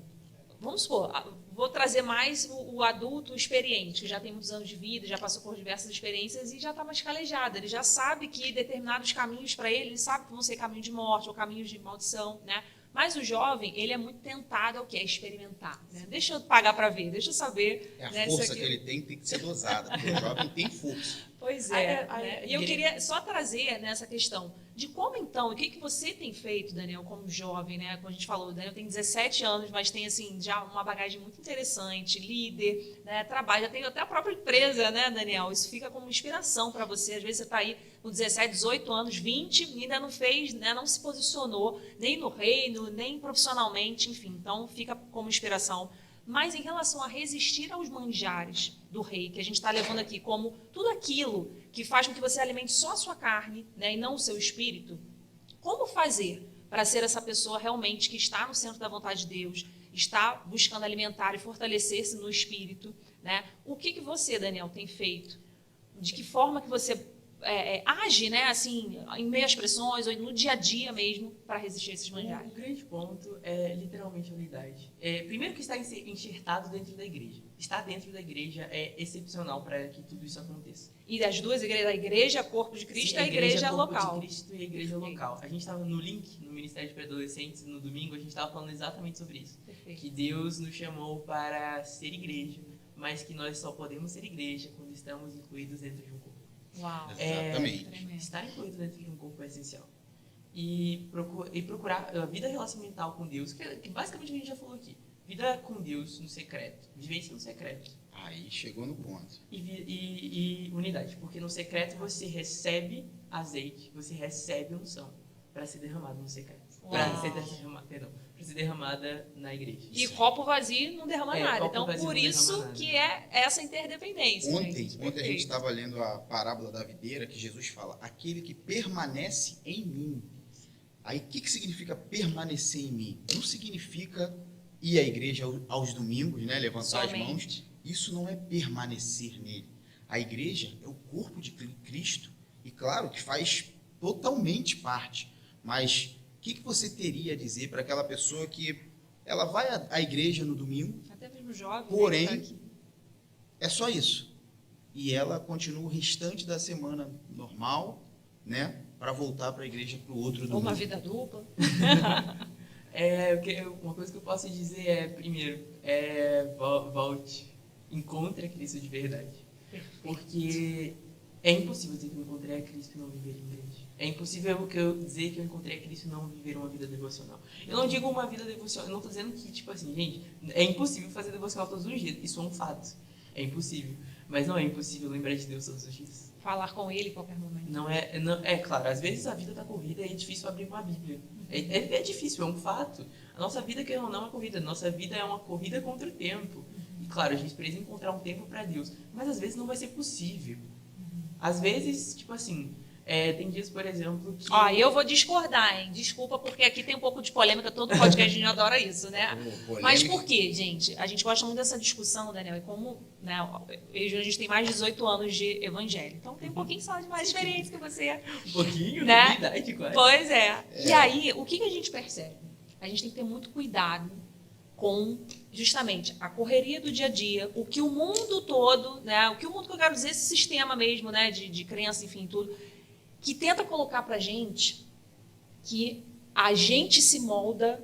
vamos supor, vou trazer mais o adulto experiente, que já tem muitos anos de vida, já passou por diversas experiências e já está mais calejado. Ele já sabe que determinados caminhos para ele sabe que vão ser caminhos de morte ou caminhos de maldição, né? Mas o jovem, ele é muito tentado ao que é experimentar, né? Deixa eu pagar para ver, deixa eu saber. A força que ele tem que ser dosada, porque o jovem tem força. Pois é. E eu queria só trazer nessa questão de como então, o que você tem feito, Daniel, como jovem, né? Como a gente falou, o Daniel tem 17 anos, mas tem assim já uma bagagem muito interessante, líder, né? Trabalha, tem até a própria empresa, né, Daniel? Isso fica como inspiração para você. Às vezes você está aí com 17, 18 anos, 20, e ainda não fez, né? Não se posicionou nem no reino, nem profissionalmente, enfim. Então fica como inspiração. Mas em relação a resistir aos manjares do rei, que a gente está levando aqui como tudo aquilo que faz com que você alimente só a sua carne, né, e não o seu espírito, como fazer para ser essa pessoa realmente que está no centro da vontade de Deus, está buscando alimentar e fortalecer-se no espírito, né? O que você, Daniel, tem feito? De que forma que você age, né, assim, em meio às pressões ou no dia a dia mesmo, para resistir a esses manjares? Um grande ponto é literalmente a unidade. Primeiro que está enxertado dentro da igreja. Estar dentro da igreja é excepcional para que tudo isso aconteça. E as duas igrejas, a igreja, corpo de Cristo, Sim, e a igreja corpo local. de Cristo e a igreja local. A gente estava no link, no Ministério de Pré-Adolescentes, no domingo, a gente estava falando exatamente sobre isso. Perfeito. Que Deus nos chamou para ser igreja, mas que nós só podemos ser igreja quando estamos incluídos dentro de um corpo. Uau. Exatamente. Tremendo. Estar incluído dentro de um corpo é essencial. E procurar a vida relacional com Deus, que basicamente a gente já falou aqui. Vida com Deus no secreto. Vivência no secreto. Aí chegou no ponto. E unidade. Porque no secreto você recebe azeite, você recebe unção para ser derramado no secreto. Para ser derramada na igreja. E copo vazio não derrama nada. copo Então, vazio por não derrama isso nada. que é essa interdependência. Ontem gente. a gente Perfeito. estava lendo a parábola da videira, que Jesus fala, aquele que permanece em mim. Aí, o que significa permanecer em mim? Não significa ir à igreja aos domingos, né, levantar as Somente. mãos. Isso não é permanecer nele. A igreja é o corpo de Cristo e, claro, que faz totalmente parte. Mas o que você teria a dizer para aquela pessoa que ela vai à igreja no domingo, Até mesmo jovem. Porém, né, que tá aqui. é só isso. E ela continua o restante da semana normal, né? Para voltar para a igreja para o outro Ou domingo. uma vida dupla. Uma coisa que eu posso dizer é, primeiro, volte, encontre a Cristo de verdade. Porque é impossível dizer que eu encontrei a Cristo e não viver em igreja. É impossível dizer que eu encontrei a Cristo e não viver uma vida devocional. Eu não digo uma vida devocional, eu não estou dizendo que, tipo assim, gente, é impossível fazer devocional todos os dias. Isso é um fato. É impossível. Mas não é impossível lembrar de Deus todos os dias. Falar com ele em qualquer momento. É claro, às vezes a vida está corrida e é difícil abrir uma Bíblia. É difícil, é um fato. A nossa vida, querendo ou não, é uma corrida. A nossa vida é uma corrida contra o tempo. E claro, a gente precisa encontrar um tempo para Deus. Mas às vezes não vai ser possível. Às vezes, tipo assim, tem dias, por exemplo, que... Ó, eu vou discordar, hein? Desculpa, porque aqui tem um pouco de polêmica, todo podcast a gente adora isso, né? Mas por quê, gente? A gente gosta muito dessa discussão, Daniel, e como, né, a gente tem mais de 18 anos de evangelho, então tem um pouquinho só de mais experiência que você. Um pouquinho, né? de idade quase. Pois é. E aí, o que a gente percebe? A gente tem que ter muito cuidado com, justamente, a correria do dia a dia, o que o mundo todo, né? O que o mundo que eu quero dizer, esse sistema mesmo, né? De crença, enfim, tudo, que tenta colocar pra gente que a gente se molda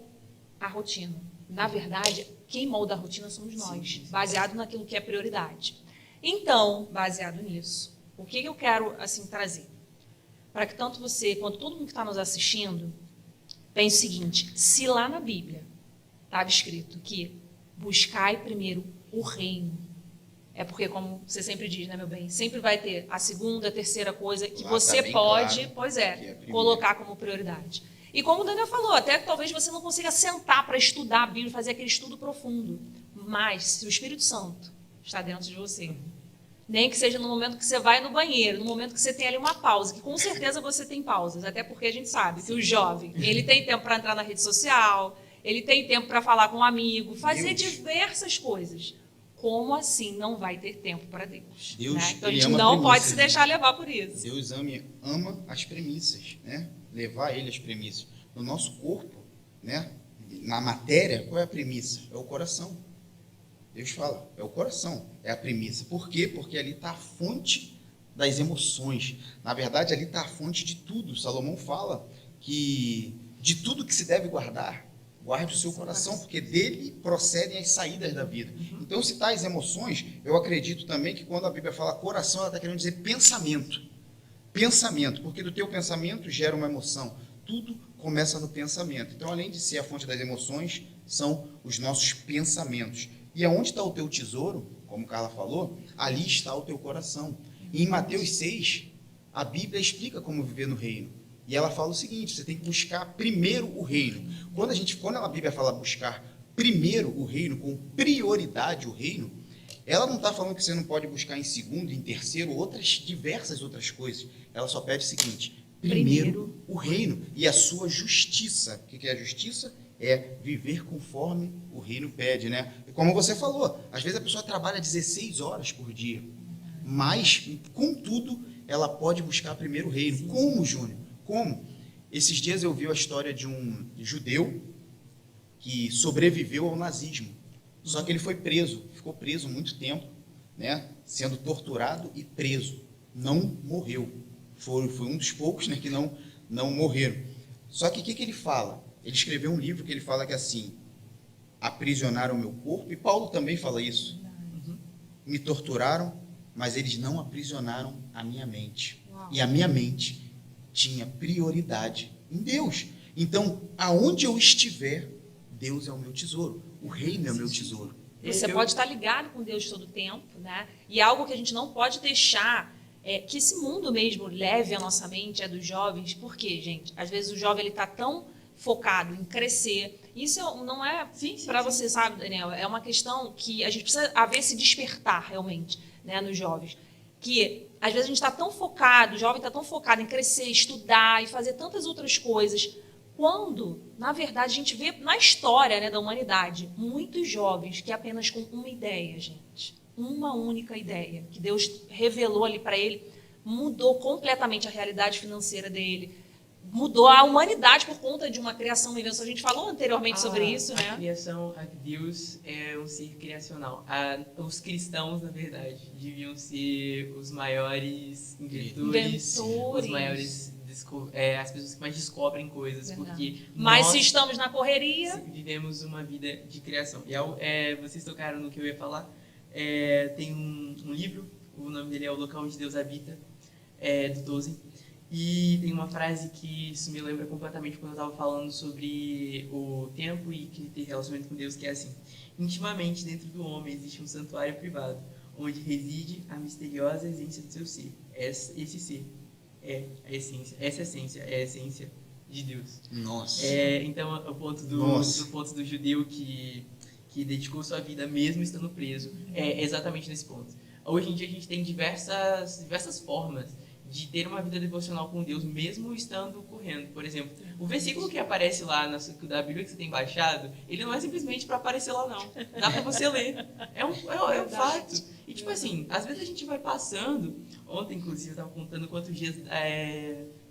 a rotina. Na verdade, quem molda a rotina somos nós, Sim. baseado naquilo que é prioridade. Então, baseado nisso, o que eu quero, assim, trazer? Para que tanto você quanto todo mundo que está nos assistindo pense o seguinte: se lá na Bíblia estava escrito que buscai primeiro o reino, é porque, como você sempre diz, né, meu bem, sempre vai ter a segunda, a terceira coisa que Lá você tá bem pode, claro pois que é a primeira. colocar como prioridade. E como o Daniel falou, até que talvez você não consiga sentar para estudar a Bíblia, fazer aquele estudo profundo, mas se o Espírito Santo está dentro de você, nem que seja no momento que você vai no banheiro, no momento que você tem ali uma pausa, que com certeza você tem pausas, até porque a gente sabe que o jovem, ele tem tempo para entrar na rede social, ele tem tempo para falar com um amigo, fazer Deus. diversas coisas. Como assim não vai ter tempo para Deus? Deus, Né? Então a ele gente ama não premissas, pode se deixar levar por isso. Deus ama as premissas, né? Levar ele às premissas. No nosso corpo, né? Na matéria, qual é a premissa? É o coração. Deus fala, é o coração, é a premissa. Por quê? Porque ali está a fonte das emoções. Na verdade, ali está a fonte de tudo. Salomão fala que de tudo que se deve guardar, guarde o seu coração, porque dele procedem as saídas da vida. Então, se tais emoções, eu acredito também que quando a Bíblia fala coração, ela está querendo dizer pensamento. pensamento, porque do teu pensamento gera uma emoção. Tudo começa no pensamento. Então, além de ser a fonte das emoções, são os nossos pensamentos. E aonde está o teu tesouro, como Carla falou, ali está o teu coração. E em Mateus 6, a Bíblia explica como viver no reino. E ela fala o seguinte: você tem que buscar primeiro o reino. Quando a Bíblia fala buscar primeiro o reino, com prioridade o reino, ela não está falando que você não pode buscar em segundo, em terceiro, diversas outras coisas. Ela só pede o seguinte: primeiro o reino e a sua justiça. O que é a justiça? É viver conforme o reino pede, né? E como você falou, às vezes a pessoa trabalha 16 horas por dia, mas, contudo, ela pode buscar primeiro o reino. Como, Júnior? Como? Esses dias eu vi a história de um judeu que sobreviveu ao nazismo. Só que ele foi preso, ficou preso muito tempo, né? Sendo torturado e preso. Não morreu. Foi um dos poucos, né, que não morreram. Só que o que ele fala? Ele escreveu um livro que ele fala que assim: aprisionaram o meu corpo, e Paulo também fala isso. Me torturaram, mas eles não aprisionaram a minha mente. Uau. E a minha mente tinha prioridade em Deus. Então, aonde eu estiver, Deus é o meu tesouro. O reino é o meu tesouro. Você pode estar ligado com Deus todo o tempo, né? E algo que a gente não pode deixar é que esse mundo mesmo leve a nossa mente, é dos jovens. Por quê, gente? Às vezes o jovem está tão focado em crescer. Isso não é para você, sabe, Daniel? É uma questão que a gente precisa haver esse despertar realmente, né, nos jovens. Que às vezes a gente está tão focado, o jovem está tão focado em crescer, estudar e fazer tantas outras coisas, quando, na verdade, a gente vê na história, né, da humanidade muitos jovens que apenas com uma ideia, gente, uma única ideia, que Deus revelou ali para ele, mudou completamente a realidade financeira dele, mudou a humanidade por conta de uma criação, uma invenção. A gente falou anteriormente sobre isso, né? Deus é um ser criacional. Os cristãos, na verdade, deviam ser os maiores inventores. Os maiores, as pessoas que mais descobrem coisas. Verdade. Porque mas nós, se estamos na correria, vivemos uma vida de criação. E vocês tocaram no que eu ia falar. Tem um livro, o nome dele é O Local Onde Deus Habita, do Tolkien. E tem uma frase que isso me lembra completamente quando eu estava falando sobre o tempo e que ter relacionamento com Deus, que é assim: intimamente dentro do homem existe um santuário privado, onde reside a misteriosa essência do seu ser. Esse ser é a essência, essa essência é a essência de Deus. Nossa. Então, o ponto do judeu que dedicou sua vida mesmo estando preso é exatamente nesse ponto. Hoje em dia a gente tem diversas formas de ter uma vida devocional com Deus, mesmo estando correndo. Por exemplo, o versículo que aparece lá da Bíblia que você tem baixado, ele não é simplesmente para aparecer lá, não. Dá para você ler. É um fato. E, tipo assim, às vezes a gente vai passando. Ontem, inclusive, eu estava contando quantos dias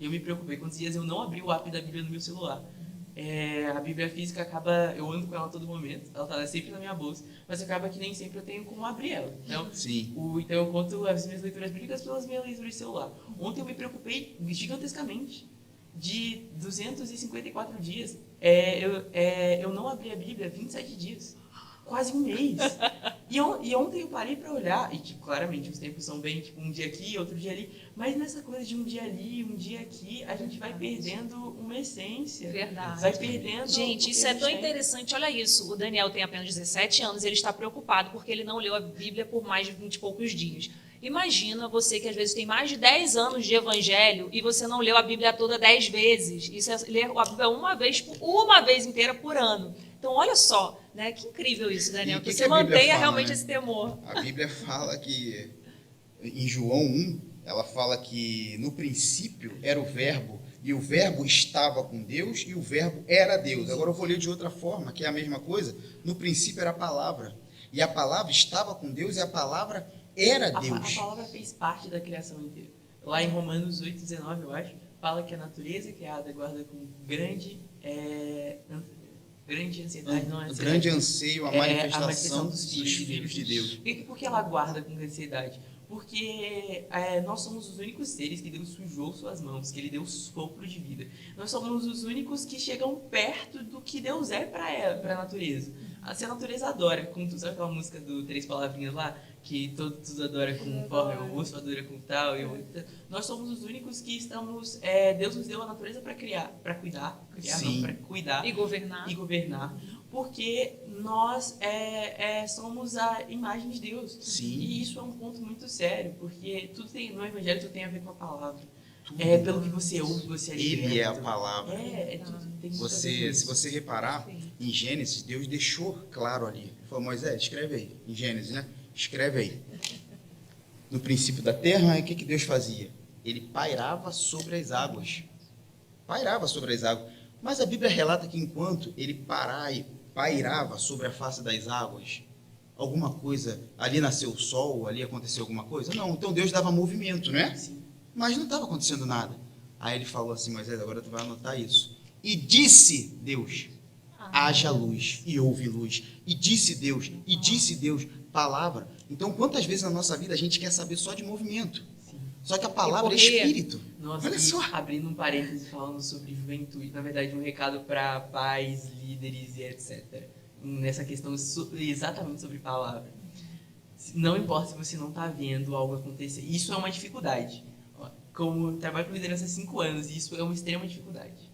eu me preocupei, quantos dias eu não abri o app da Bíblia no meu celular. A Bíblia física eu ando com ela a todo momento, ela está sempre na minha bolsa, mas acaba que nem sempre eu tenho como abrir ela. Então, então eu conto as minhas leituras bíblicas pelas minhas leituras de celular. Ontem eu me preocupei gigantescamente. De 254 dias, eu não abri a Bíblia 27 dias. Quase um mês. E ontem eu parei para olhar, e tipo, claramente os tempos são bem, tipo, um dia aqui, outro dia ali, mas nessa coisa de um dia ali, um dia aqui, a gente vai perdendo uma essência. Verdade. Vai perdendo... Gente, isso é tão interessante. Olha isso, o Daniel tem apenas 17 anos, ele está preocupado porque ele não leu a Bíblia por mais de 20 e poucos dias. Imagina você que às vezes tem mais de 10 anos de evangelho e você não leu a Bíblia toda 10 vezes. Isso é ler a Bíblia uma vez inteira por ano. Então, olha só, né? Que incrível isso, Daniel. Que você mantenha realmente esse temor. A Bíblia fala que, em João 1, ela fala que no princípio era o verbo, e o verbo estava com Deus, e o verbo era Deus. Agora eu vou ler de outra forma, que é a mesma coisa. No princípio era a palavra, e a palavra estava com Deus, e a palavra era Deus. A palavra fez parte da criação inteira. Lá em Romanos 8,19, eu acho, fala que a natureza criada guarda com grande ansiedade, não é ansiedade. Grande anseio a manifestação dos filhos de Deus. Por que ela guarda com ansiedade? Porque nós somos os únicos seres que Deus sujou suas mãos, que Ele deu sopro de vida. Nós somos os únicos que chegam perto do que Deus é para a natureza. Se a natureza adora, como tu sabe aquela música do Três Palavrinhas lá, que todos adoram com forma, o urso adora com tal. Nós somos os únicos que estamos... Deus nos deu a natureza para criar, para cuidar. Para cuidar. E governar. Porque nós somos a imagem de Deus. Sim. E isso é um ponto muito sério, porque no Evangelho tudo tem a ver com a palavra. Tudo. Pelo que você ouve, você é liberto. Ele é a palavra. Tudo tem muito a ver com Se isso. você reparar, Sim. em Gênesis, Deus deixou claro ali. Ele falou, Moisés, escreve aí. Em Gênesis, né? Escreve aí. No princípio da terra, o que Deus fazia? Ele pairava sobre as águas. Pairava sobre as águas. Mas a Bíblia relata que enquanto ele pairava sobre a face das águas, alguma coisa, ali nasceu o sol, ali aconteceu alguma coisa? Não, então Deus dava movimento, né? Sim. Mas não estava acontecendo nada. Aí ele falou assim, Moisés, agora tu vai anotar isso. E disse Deus, haja luz, e houve luz. E disse Deus, palavra. Então, quantas vezes na nossa vida a gente quer saber só de movimento? Sim. Só que a palavra é correr. espírito. Nossa, Olha e só. abrindo um parêntese falando sobre juventude, na verdade um recado para pais, líderes e etc. Nessa questão exatamente sobre palavra. Não importa se você não está vendo algo acontecer, isso é uma dificuldade. Como trabalho com liderança há 5 anos, isso é uma extrema dificuldade.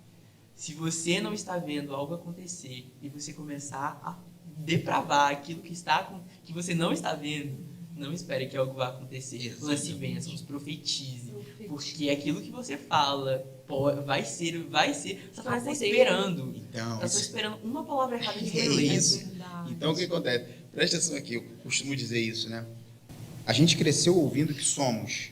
Se você não está vendo algo acontecer e você começar a depravar aquilo que você não está vendo, não espere que algo vá acontecer. Lance bênçãos, profetize. Porque aquilo que você fala vai ser. Você está esperando. Então, Está só esperando uma palavra errada de É ler. isso. Então, o que acontece? Presta atenção aqui, eu costumo dizer isso, né? A gente cresceu ouvindo que somos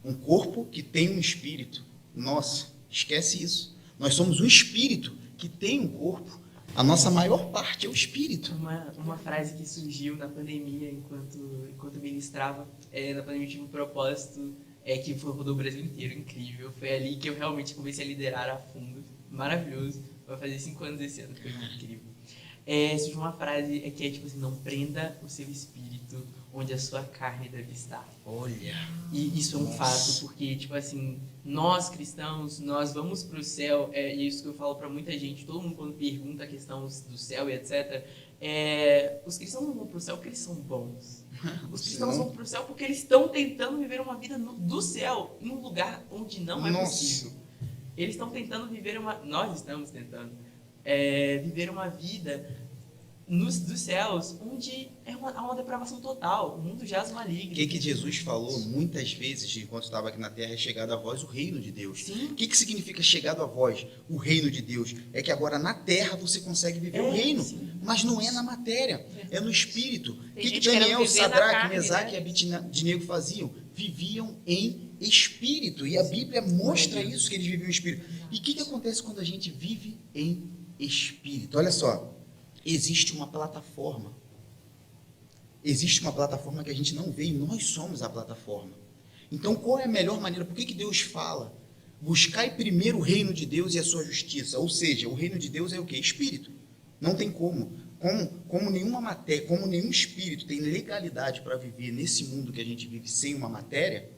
um corpo que tem um espírito. Nossa, esquece isso. Nós somos um espírito que tem um corpo. A nossa maior parte é o espírito. Uma frase que surgiu na pandemia, enquanto ministrava, na pandemia eu tive um propósito que rodou o Brasil inteiro, incrível. Foi ali que eu realmente comecei a liderar a fundo. Maravilhoso. Vai fazer 5 anos esse ano, foi incrível. Surgiu uma frase que é tipo assim, não prenda o seu espírito onde a sua carne deve estar. Olha. E isso é um fato, porque, tipo assim, nós cristãos, nós vamos pro céu, e isso que eu falo pra muita gente, todo mundo quando pergunta a questão do céu e etc., os cristãos não vão pro céu porque eles são bons. Os cristãos vão pro céu porque eles estão tentando viver uma vida do céu, em um lugar onde não é possível. Eles estão tentando nós estamos tentando viver uma vida dos céus, onde há uma depravação total, o mundo jaz maligno. O que Jesus falou muitas vezes, enquanto estava aqui na terra, é chegado a vós o reino de Deus. Sim. O que significa chegado a vós o reino de Deus? É que agora na terra você consegue viver o reino, sim. mas não é na matéria, é no espírito. O Tem que gente querendo Daniel, viver na Sadraque, carne, Mesaque né? e Abednego faziam? Viviam em espírito, e a Bíblia mostra isso, que eles viviam em espírito. E o que acontece quando a gente vive em espírito? Olha só. Existe uma plataforma. Existe uma plataforma que a gente não vê e nós somos a plataforma. Então, qual é a melhor maneira? Por que Deus fala? Buscai primeiro o reino de Deus e a sua justiça. Ou seja, o reino de Deus é o quê? Espírito. Não tem como. Como nenhuma matéria, como nenhum espírito tem legalidade para viver nesse mundo que a gente vive sem uma matéria,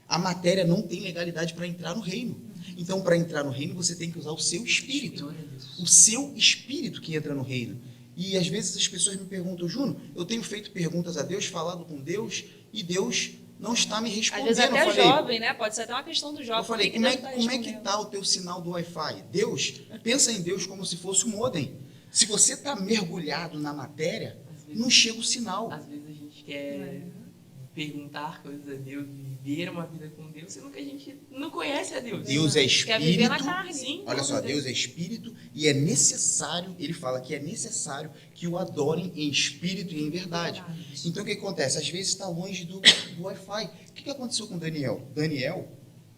a matéria não tem legalidade para entrar no reino. Então, para entrar no reino, você tem que usar o seu espírito. O seu espírito que entra no reino. E às vezes as pessoas me perguntam, Juno, eu tenho feito perguntas a Deus, falado com Deus, e Deus não está me Às respondendo. vezes até eu falei, jovem, né? Pode ser até uma questão do jovem. eu falei, Por que como Deus é que respondendo? está o teu sinal do Wi-Fi? Deus, pensa em Deus como se fosse um modem. Se você está mergulhado na matéria, não chega o sinal. Às vezes a gente quer perguntar coisas a Deus, viver uma vida com Deus, sendo que a gente não conhece a Deus. Deus é Quer viver na espírito. carne. Sim, Olha com só, certeza. Deus é espírito e é necessário, ele fala que é necessário que o adorem em espírito e em verdade. Então o que acontece? Às vezes está longe do Wi-Fi. O que aconteceu com Daniel?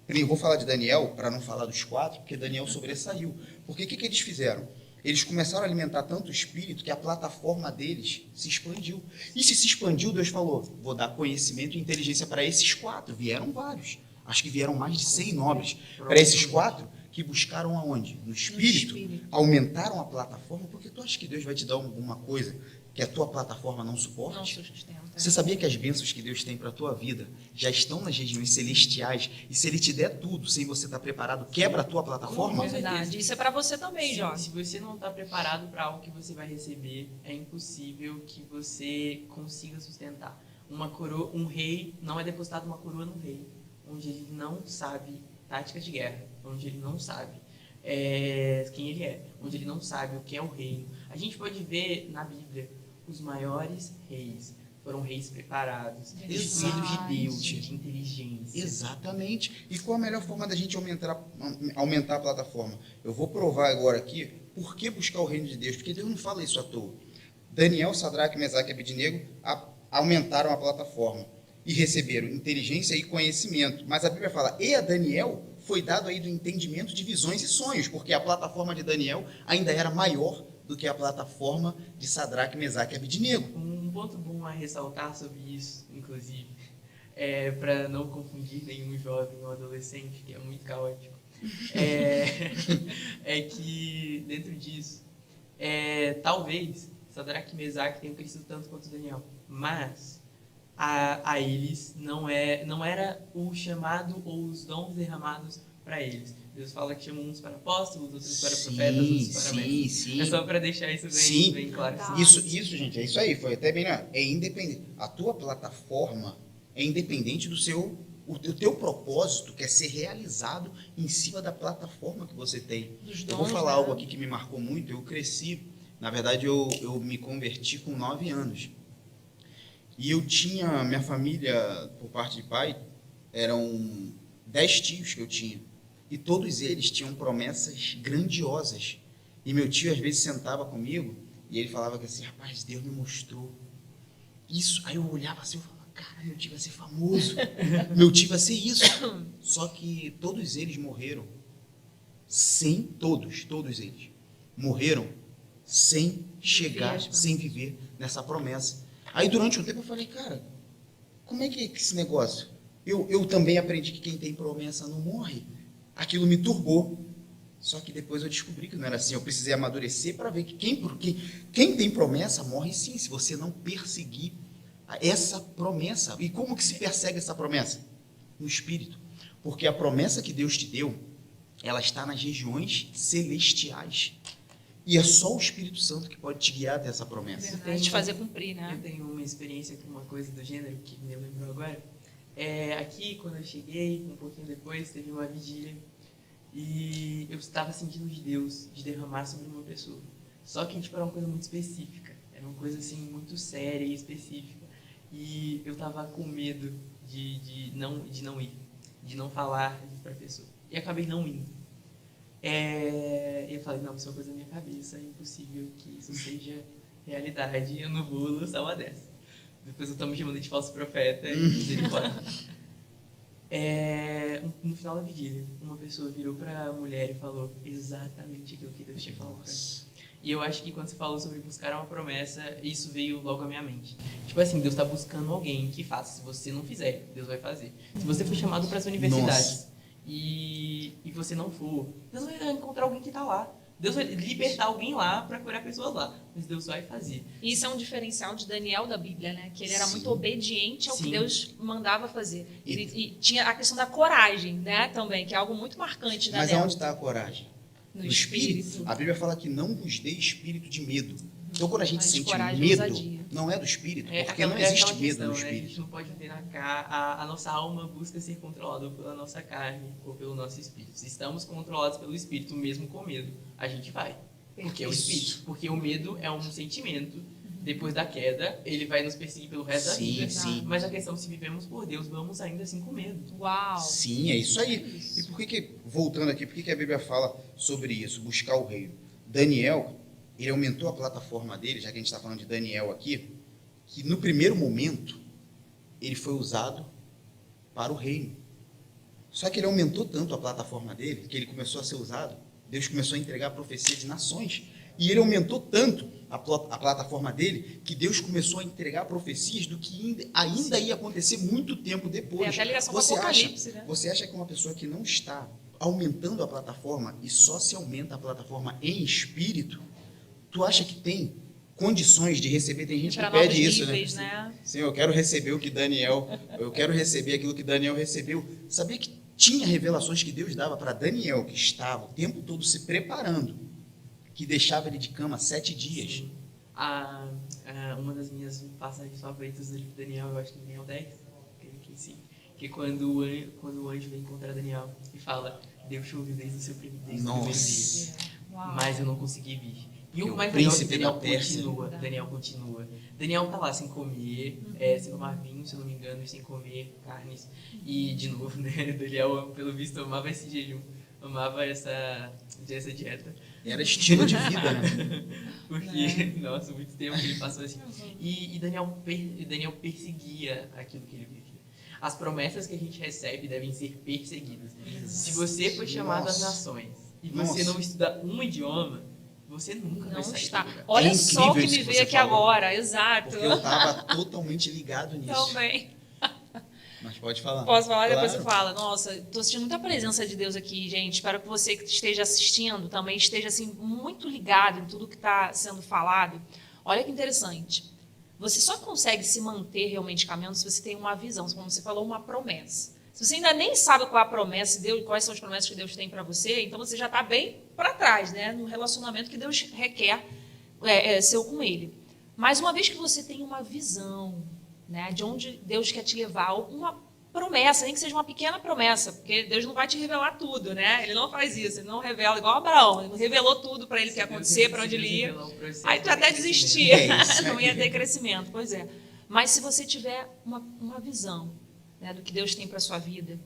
Eu vou falar de Daniel para não falar dos 4, porque Daniel sobressaiu. Porque o que eles fizeram? Eles começaram a alimentar tanto o espírito que a plataforma deles se expandiu. E se expandiu, Deus falou, vou dar conhecimento e inteligência para esses 4. Vieram vários. Acho que vieram mais de 100 nobres. Para esses 4 que buscaram aonde? No espírito. Aumentaram a plataforma, porque tu acha que Deus vai te dar alguma coisa que a tua plataforma não Não suporte? sustenta. Você sabia que as bênçãos que Deus tem para a tua vida já estão nas regiões celestiais? E se Ele te der tudo, sem você estar preparado, quebra a tua plataforma? Com certeza. Verdade. Isso é pra você também, Se jovem. você não está preparado para algo que você vai receber, é impossível que você consiga sustentar. um rei, não é depositado uma coroa no rei, onde ele não sabe táticas de guerra, onde ele não sabe quem ele é, onde ele não sabe o que é o reino. A gente pode ver na Bíblia os maiores reis foram reis preparados, filhos de Deus, de inteligência. Exatamente. E qual a melhor forma da gente aumentar a plataforma? Eu vou provar agora aqui por que buscar o reino de Deus, porque Deus não fala isso à toa. Daniel, Sadraque, Mesaque e Abednego aumentaram a plataforma e receberam inteligência e conhecimento. Mas a Bíblia fala, e a Daniel foi dado aí do entendimento de visões e sonhos, porque a plataforma de Daniel ainda era maior do que a plataforma de Sadraque, Mesaque e Abednego. Um ponto bom a ressaltar sobre isso, inclusive, para não confundir nenhum jovem ou adolescente, que é muito caótico, é que dentro disso, talvez Sadraque e Mesaque tenham crescido tanto quanto Daniel, mas a eles não era o chamado ou os dons derramados para eles. Deus fala que chamou uns para apóstolos, outros para profetas, outros para mestres. Sim. É só para deixar isso bem claro. Isso, gente, é isso aí, foi até bem, é independente. A tua plataforma é independente o teu propósito quer ser realizado em cima da plataforma que você tem. Eu vou falar algo aqui que me marcou muito, eu cresci, na verdade eu me converti com 9 anos. E eu tinha, minha família, por parte de pai, eram 10 tios que eu tinha. E todos eles tinham promessas grandiosas. E meu tio às vezes sentava comigo e ele falava que assim, rapaz, Deus me mostrou isso. Aí eu olhava assim, eu falava, cara, meu tio vai ser famoso, meu tio vai ser isso. Só que todos eles morreram todos eles morreram sem chegar, sem viver nessa promessa. Aí durante um tempo eu falei, cara, como é que é esse negócio? Eu também aprendi que quem tem promessa não morre. Aquilo me turbou. Só que depois eu descobri que não era assim. Eu precisei amadurecer para ver que quem tem promessa morre sim, se você não perseguir essa promessa. E como que se persegue essa promessa? No Espírito. Porque a promessa que Deus te deu, ela está nas regiões celestiais. E é só o Espírito Santo que pode te guiar até essa promessa. Verdade, te fazer cumprir, né? Eu tenho uma experiência com uma coisa do gênero que me lembrou agora. Aqui, quando eu cheguei, um pouquinho depois, teve uma vigília e eu estava sentindo de Deus de derramar sobre uma pessoa. Só que era uma coisa muito específica, era uma coisa assim muito séria e específica. E eu estava com medo de não ir, de não falar para a pessoa. E acabei não indo. Eu falei, não, isso é uma coisa da minha cabeça, é impossível que isso seja realidade, eu não vou lançar uma dessa. Depois eu estou me chamando de falso profeta e misericórdia. No final da vigília, uma pessoa virou para a mulher e falou exatamente aquilo que Deus tinha falado. E eu acho que quando você falou sobre buscar uma promessa, isso veio logo à minha mente. Tipo assim, Deus está buscando alguém que faça. Se você não fizer, Deus vai fazer. Se você for chamado para as universidades e você não for, Deus vai encontrar alguém que está lá. Deus vai libertar alguém lá para curar pessoas lá. Mas Deus vai fazer. Isso é um diferencial de Daniel da Bíblia, né? Que ele era muito obediente ao que Deus mandava fazer. E tinha a questão da coragem, né? Também, que é algo muito marcante da Daniel. Mas aonde está a coragem? No espírito. A Bíblia fala que não vos dê espírito de medo. Então, quando a gente sente coragem, medo, ousadia. não é do espírito, porque não existe medo no A gente espírito. não pode ter a nossa alma busca ser controlada pela nossa carne ou pelo nosso espírito. Se estamos controlados pelo espírito, mesmo com medo, a gente vai. Porque é o espírito. Porque o medo é um sentimento. Depois da queda, ele vai nos perseguir pelo resto da vida. Sim. Mas a questão, se vivemos por Deus, vamos ainda assim com medo. Uau! Sim, é isso aí. E por que, voltando aqui, por que a Bíblia fala sobre isso? Buscar o reino. Daniel, ele aumentou a plataforma dele, já que a gente está falando de Daniel aqui, que no primeiro momento, ele foi usado para o reino. Só que ele aumentou tanto a plataforma dele, que ele começou a ser usado, Deus começou a entregar a profecia de nações. E ele aumentou tanto a plataforma dele, que Deus começou a entregar profecias do que ainda ia acontecer muito tempo depois. Até a ligação com o Apocalipse, né? Você acha que uma pessoa que não está aumentando a plataforma, e só se aumenta a plataforma em espírito, tu acha que tem condições de receber? Tem gente que pede isso, níveis, né? Sim, eu quero receber eu quero receber aquilo que Daniel recebeu. Sabia que tinha revelações que Deus dava para Daniel, que estava o tempo todo se preparando, que deixava ele de cama 7 dias. Uma das minhas passagens favoritas do livro de Daniel, eu acho que Daniel 10, creio que sim, que é quando o anjo vem encontrar Daniel e fala, Deus te ouviu desde o primeiro dia, mas eu não consegui vir. E o mais legal é que Daniel continua. Daniel tá lá sem comer, sem tomar vinho, se eu não me engano, sem comer carnes. E, de novo, né, Daniel, pelo visto, amava esse jejum, amava essa dieta. Era estilo de vida, né? Porque, nossa, muito tempo que ele passou assim. E Daniel perseguia aquilo que ele vivia. As promessas que a gente recebe devem ser perseguidas. Se você foi chamado às nações e você não estuda um idioma, você nunca vai sair do lugar. Olha só o que me veio aqui agora, exato. Porque eu estava totalmente ligado nisso. Também. Mas pode falar. Posso falar? Claro. Depois você fala. Nossa, estou sentindo muita presença de Deus aqui, gente. Espero que você que esteja assistindo também esteja assim, muito ligado em tudo que está sendo falado. Olha que interessante. Você só consegue se manter realmente caminhando se você tem uma visão, como você falou, uma promessa. Se você ainda nem sabe qual é a promessa de Deus, quais são as promessas que Deus tem para você, então você já está bem para trás, né? No relacionamento que Deus requer seu com Ele. Mas uma vez que você tem uma visão, né, de onde Deus quer te levar, uma promessa, nem que seja uma pequena promessa, porque Deus não vai te revelar tudo, né? Ele não faz isso, ele não revela igual Abraão, ele não revelou tudo para ele que ia acontecer, para onde ele ia. Aí tu até desistia, não ia ter crescimento, pois é. Mas se você tiver uma visão, né, do que Deus tem para sua vida,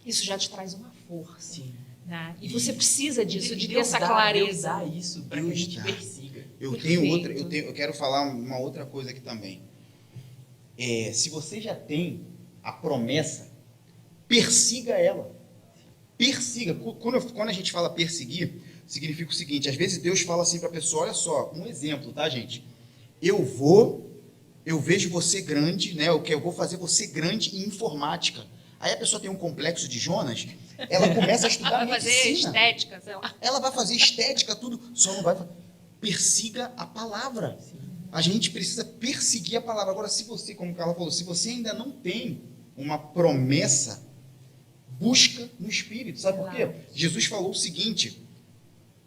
isso já te traz uma força. Sim. Né? E você precisa disso, de ter essa Deus clareza. dá isso para que a gente persiga. Eu quero falar uma outra coisa aqui também. Se você já tem a promessa, persiga ela. Persiga. Quando a gente fala perseguir, significa o seguinte: às vezes Deus fala assim para a pessoa, olha só, um exemplo, tá, gente? Eu vejo você grande, né? Eu vou fazer você grande em informática. Aí a pessoa tem um complexo de Jonas, ela começa a estudar medicina. Vai fazer estética, sei lá. Ela vai fazer estética, tudo, só não vai fazer. Persiga a palavra. A gente precisa perseguir a palavra. Agora, se você, como o Carla falou, se você ainda não tem uma promessa, busca no Espírito. Sabe por quê? Jesus falou o seguinte: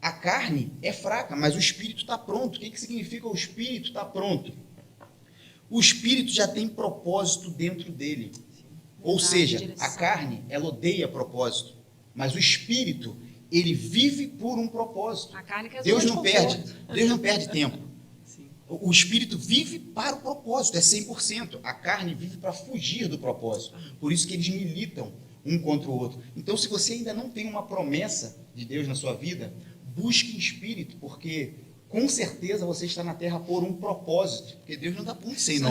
a carne é fraca, mas o Espírito está pronto. O que significa o Espírito está pronto? O Espírito já tem propósito dentro dele. Ou seja, a carne, ela odeia propósito. Mas o Espírito, ele vive por um propósito. A carne quer Deus não perde tempo. O Espírito vive para o propósito, é 100%. A carne vive para fugir do propósito. Por isso que eles militam um contra o outro. Então, se você ainda não tem uma promessa de Deus na sua vida, busque em Espírito, porque com certeza você está na terra por um propósito, porque Deus não dá ponto sem nó.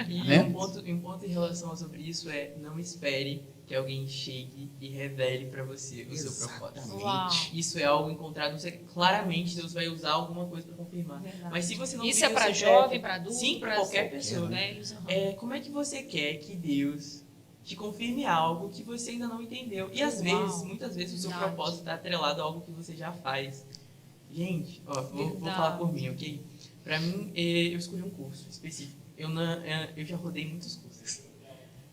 E né? um ponto em relação sobre isso é: não espere que alguém chegue e revele para você o seu propósito. Uau. Isso é algo encontrado, claramente Deus vai usar alguma coisa para confirmar. Verdade. Mas se você não isso é vive o para seu jovem, para adulto, sim, para qualquer pessoa. Velhos, Como é que você quer que Deus te confirme algo que você ainda não entendeu? E às vezes, muitas vezes, o seu propósito está atrelado a algo que você já faz. Gente, vou falar por mim, ok? Para mim, eu escolhi um curso específico. Eu já rodei muitos cursos.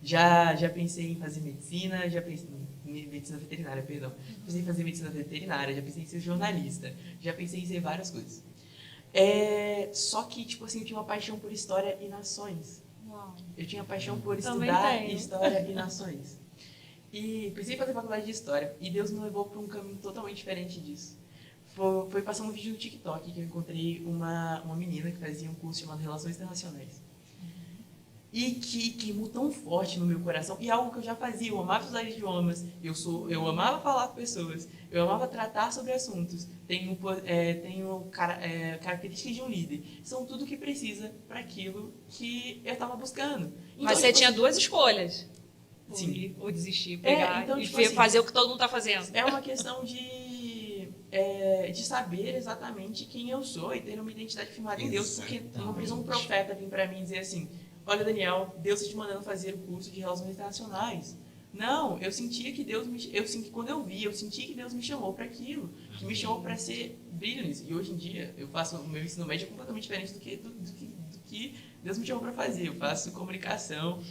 Já pensei em fazer medicina, já pensei em medicina veterinária, perdão. Pensei em fazer medicina veterinária, já pensei em ser jornalista, já pensei em ser várias coisas. Só que, tipo assim, eu tinha uma paixão por história e nações. Uau. Eu tinha paixão por estudar história e nações. E pensei em fazer faculdade de história, e Deus me levou para um caminho totalmente diferente disso. Foi passando um vídeo no TikTok que eu encontrei uma menina que fazia um curso chamado Relações Internacionais. E que queimou tão forte no meu coração. E algo que eu já fazia. Eu amava estudar idiomas. Eu amava falar com pessoas. Eu amava tratar sobre assuntos. Tenho características de um líder. São tudo que precisa para aquilo que eu estava buscando. Então, mas você tinha duas escolhas. Sim. Ou desistir, pegar então, e tipo assim, fazer o que todo mundo está fazendo. É uma questão de saber exatamente quem eu sou e ter uma identidade firmada em Deus. Porque não precisa um profeta vir para mim e dizer assim: olha, Daniel, Deus está te mandando fazer o curso de Relações Internacionais. Não, eu sentia que quando eu vi, eu senti que Deus me chamou para aquilo, que me chamou para ser brilhante. E hoje em dia, eu faço o meu ensino médio completamente diferente do que Deus me chamou para fazer. Eu faço comunicação,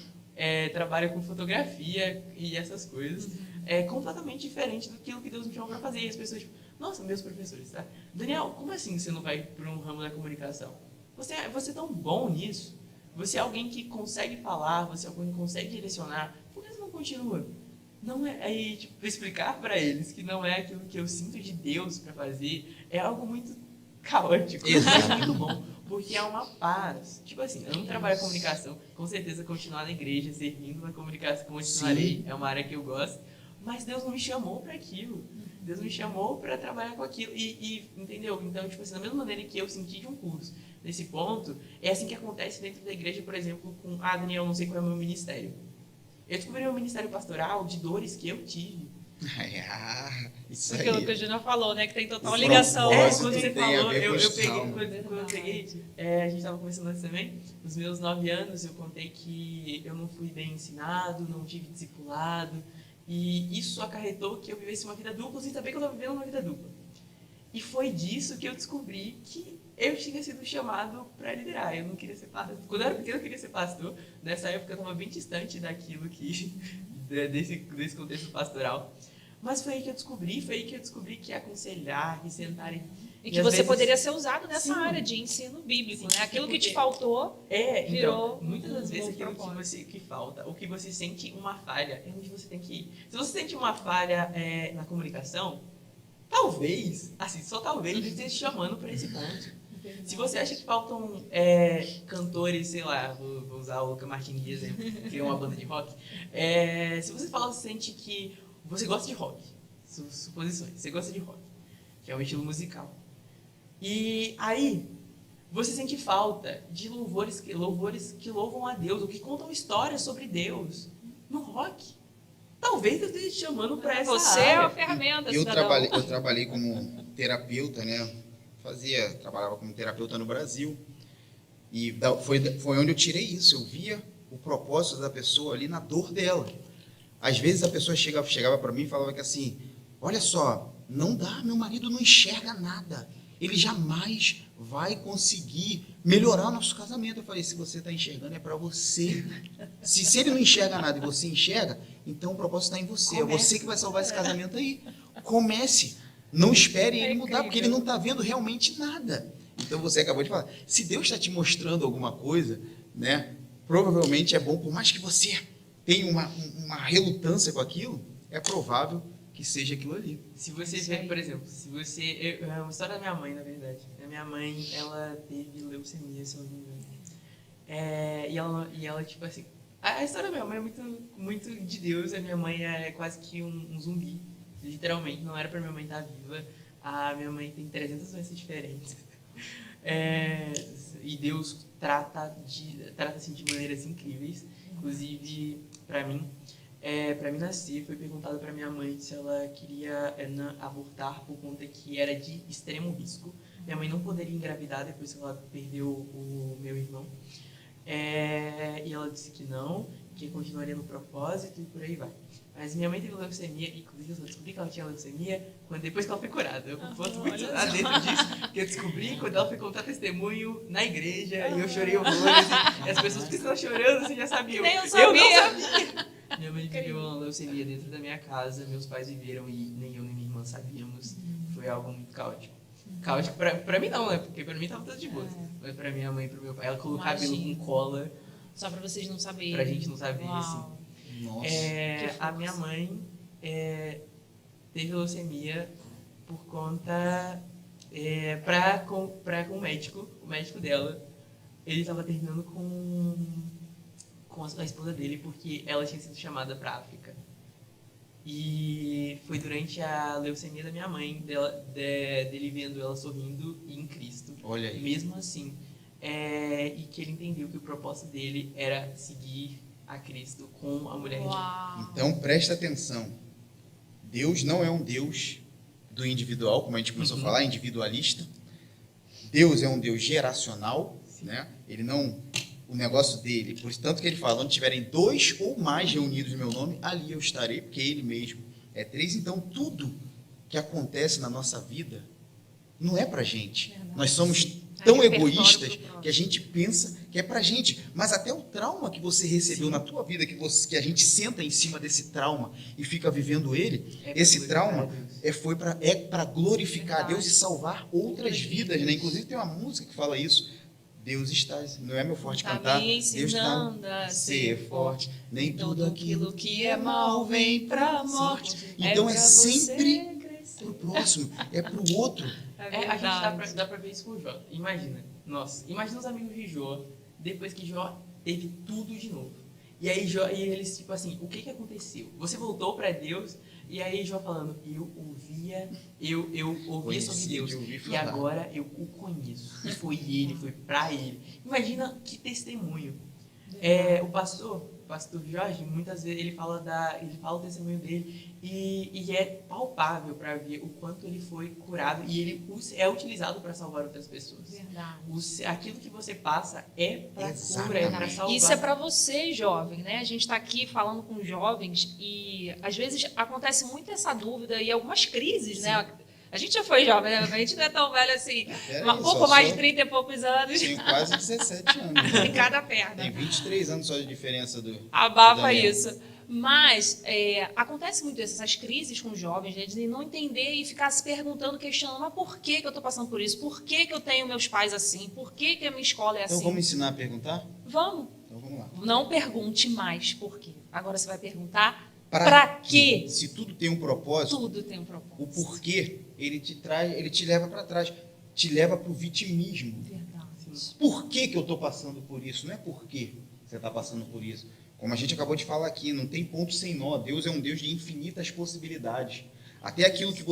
trabalho com fotografia e essas coisas. É completamente diferente do que Deus me chamou para fazer. E as pessoas, tipo, nossa, meus professores, tá? Daniel, como assim você não vai para um ramo da comunicação? você é tão bom nisso, você é alguém que consegue falar, você é alguém que consegue direcionar, por que você não continua? Não é aí, tipo, explicar para eles que não é aquilo que eu sinto de Deus para fazer, é algo muito caótico, mas muito bom, porque é uma paz. Tipo assim, eu não trabalho em comunicação, com certeza continuar na igreja, servindo na comunicação, continuarei, é uma área que eu gosto, mas Deus não me chamou para aquilo. Deus me chamou para trabalhar com aquilo entendeu? Então, tipo assim, da mesma maneira que eu senti de um curso nesse ponto, é assim que acontece dentro da igreja, por exemplo, com Daniel, não sei qual é o meu ministério. Eu descobri o ministério pastoral de dores que eu tive. Isso Aquilo que o aí. Júnior falou, né? Que tem total O ligação. propósito Quando você tem a falou, ver com eu os peguei, traumas. quando eu peguei, a gente estava conversando antes também, nos meus 9 anos eu contei que eu não fui bem ensinado, não tive discipulado, e isso acarretou que eu vivesse uma vida dupla sem saber que eu estava vivendo uma vida dupla. E foi disso que eu descobri que eu tinha sido chamado para liderar. Eu não queria ser pastor. Quando eu era pequeno, eu queria ser pastor. Nessa época, eu estava bem distante daquilo desse contexto pastoral. Mas foi aí que eu descobri que aconselhar, que sentar E que às você vezes, poderia ser usado nessa Sim. área de ensino bíblico, Sim, né? Aquilo que te porque- faltou. Virou Virou muitas das vezes um aquilo propósito. que falta, ou que você sente uma falha, é onde você tem que ir. Se você sente uma falha na comunicação, talvez, assim, só talvez, ele esteja te chamando para esse ponto. Se você acha que faltam cantores, sei lá, vou usar o Luca Martins de exemplo, que é uma banda de rock. Se você sente que você gosta de rock, suposições, você gosta de rock, que é um estilo musical. E aí, você sente falta de louvores que louvam a Deus, ou que contam histórias sobre Deus no rock. Talvez eu esteja te chamando para essa Você é área. a ferramenta, Eu cidadão. trabalhei como terapeuta, né? Trabalhava como terapeuta no Brasil. E foi onde eu tirei isso. Eu via o propósito da pessoa ali na dor dela. Às vezes a pessoa chegava para mim e falava que assim, olha só, não dá, meu marido não enxerga nada. Ele jamais vai conseguir melhorar o nosso casamento. Eu falei, se você está enxergando é para você. Se ele não enxerga nada e você enxerga, então o propósito está em você. É você que vai salvar esse casamento aí. Comece. Não espere ele mudar, porque ele não está vendo realmente nada. Então você acabou de falar. Se Deus está te mostrando alguma coisa, né, provavelmente é bom, por mais que você tenha uma relutância com aquilo, é provável que seja aquilo ali. Se você ver, por exemplo, é uma história da minha mãe, na verdade. A minha mãe, ela teve leucemia, se eu não me engano. E ela, tipo assim... A história da minha mãe é muito, muito de Deus. A minha mãe é quase que um zumbi. Literalmente, não era pra minha mãe estar viva. A minha mãe tem 300 doenças diferentes. E Deus trata assim, de maneiras incríveis. Inclusive, para mim nascer, foi perguntado para minha mãe se ela queria abortar por conta que era de extremo risco. Minha mãe não poderia engravidar depois que ela perdeu o meu irmão. E ela disse que não, que continuaria no propósito e por aí vai. Mas minha mãe teve leucemia, inclusive eu só descobri que ela tinha leucemia depois que ela foi curada. Eu posso muito dentro disso, que eu descobri quando ela foi contar testemunho na igreja e eu chorei horrores. E as pessoas que estavam chorando, você já sabia. Nem eu não sabia. sabia. Minha mãe viveu uma leucemia dentro da minha casa, meus pais viveram e nem eu nem minha irmã sabíamos. Foi algo muito caótico. Caótico pra mim não, né? Porque pra mim tava tudo de boa. Mas pra minha mãe e pro meu pai, ela colocou cabelo com cola. Só pra vocês não saberem. Pra gente não saber, Uau. assim. Nossa. A minha mãe teve leucemia por conta com o médico dela. Ele estava terminando com a esposa dele porque ela tinha sido chamada para África. E foi durante a leucemia da minha mãe, dele vendo ela sorrindo e em Cristo. Olha aí. Mesmo assim, e que ele entendeu que o propósito dele era seguir a Cristo com a mulher de Uau. Então, presta atenção. Deus não é um Deus do individual, como a gente começou a falar, individualista. Deus é um Deus geracional, né? Ele não... O negócio dele, por tanto que ele fala, onde tiverem 2 ou mais reunidos no meu nome, ali eu estarei, porque ele mesmo é 3. Então, tudo que acontece na nossa vida não é pra gente. Verdade. Nós somos tão repertório egoístas pro próximo. que a gente pensa que é pra gente. Mas até o trauma que você recebeu na tua vida, que a gente senta em cima desse trauma e fica vivendo ele, esse trauma é para glorificar a Deus e salvar outras vidas, né? Inclusive tem uma música que fala isso. Deus está, não é meu forte Tá cantar, me Deus ensinando está a ser forte, nem tudo aquilo que é mal vem pra morte. Então é pra sempre você crescer. pro próximo, é pro outro. A gente dá pra ver isso com o Jó. Imagina, nossa, imagina os amigos de Jó, depois que Jó teve tudo de novo. E aí Jó, e eles, tipo assim, o que que aconteceu? Você voltou pra Deus, e aí Jó falando, eu ouvia sobre Deus, e agora eu o conheço. E foi ele, foi pra ele. Imagina que testemunho. O pastor Jorge, muitas vezes ele fala o testemunho dele e é palpável para ver o quanto ele foi curado e ele é utilizado para salvar outras pessoas. Verdade. Aquilo que você passa é para Exatamente. cura, é para salvar. Isso é para você, jovem, né? A gente está aqui falando com jovens e às vezes acontece muito essa dúvida e algumas crises, né? A gente já foi jovem, né? A gente não é tão velho assim, um pouco mais de 30 e poucos anos. Tenho quase 17 anos. Em cada perna. Tem 23 anos só de diferença do Abafa Daniel. isso. Mas acontece muito isso, essas crises com jovens, né, de não entender e ficar se perguntando, questionando, mas por que eu estou passando por isso? Por que eu tenho meus pais assim? Por que a minha escola é assim? Então vamos ensinar a perguntar? Vamos. Então vamos lá. Não pergunte mais por quê. Agora você vai perguntar Pra para quê? Se tudo tem um propósito, Tudo tem um propósito. o porquê, ele te leva para trás, te leva para o vitimismo. Verdade. Por que eu estou passando por isso? Não é por que você está passando por isso. Como a gente acabou de falar aqui, não tem ponto sem nó. Deus é um Deus de infinitas possibilidades. Até aquilo que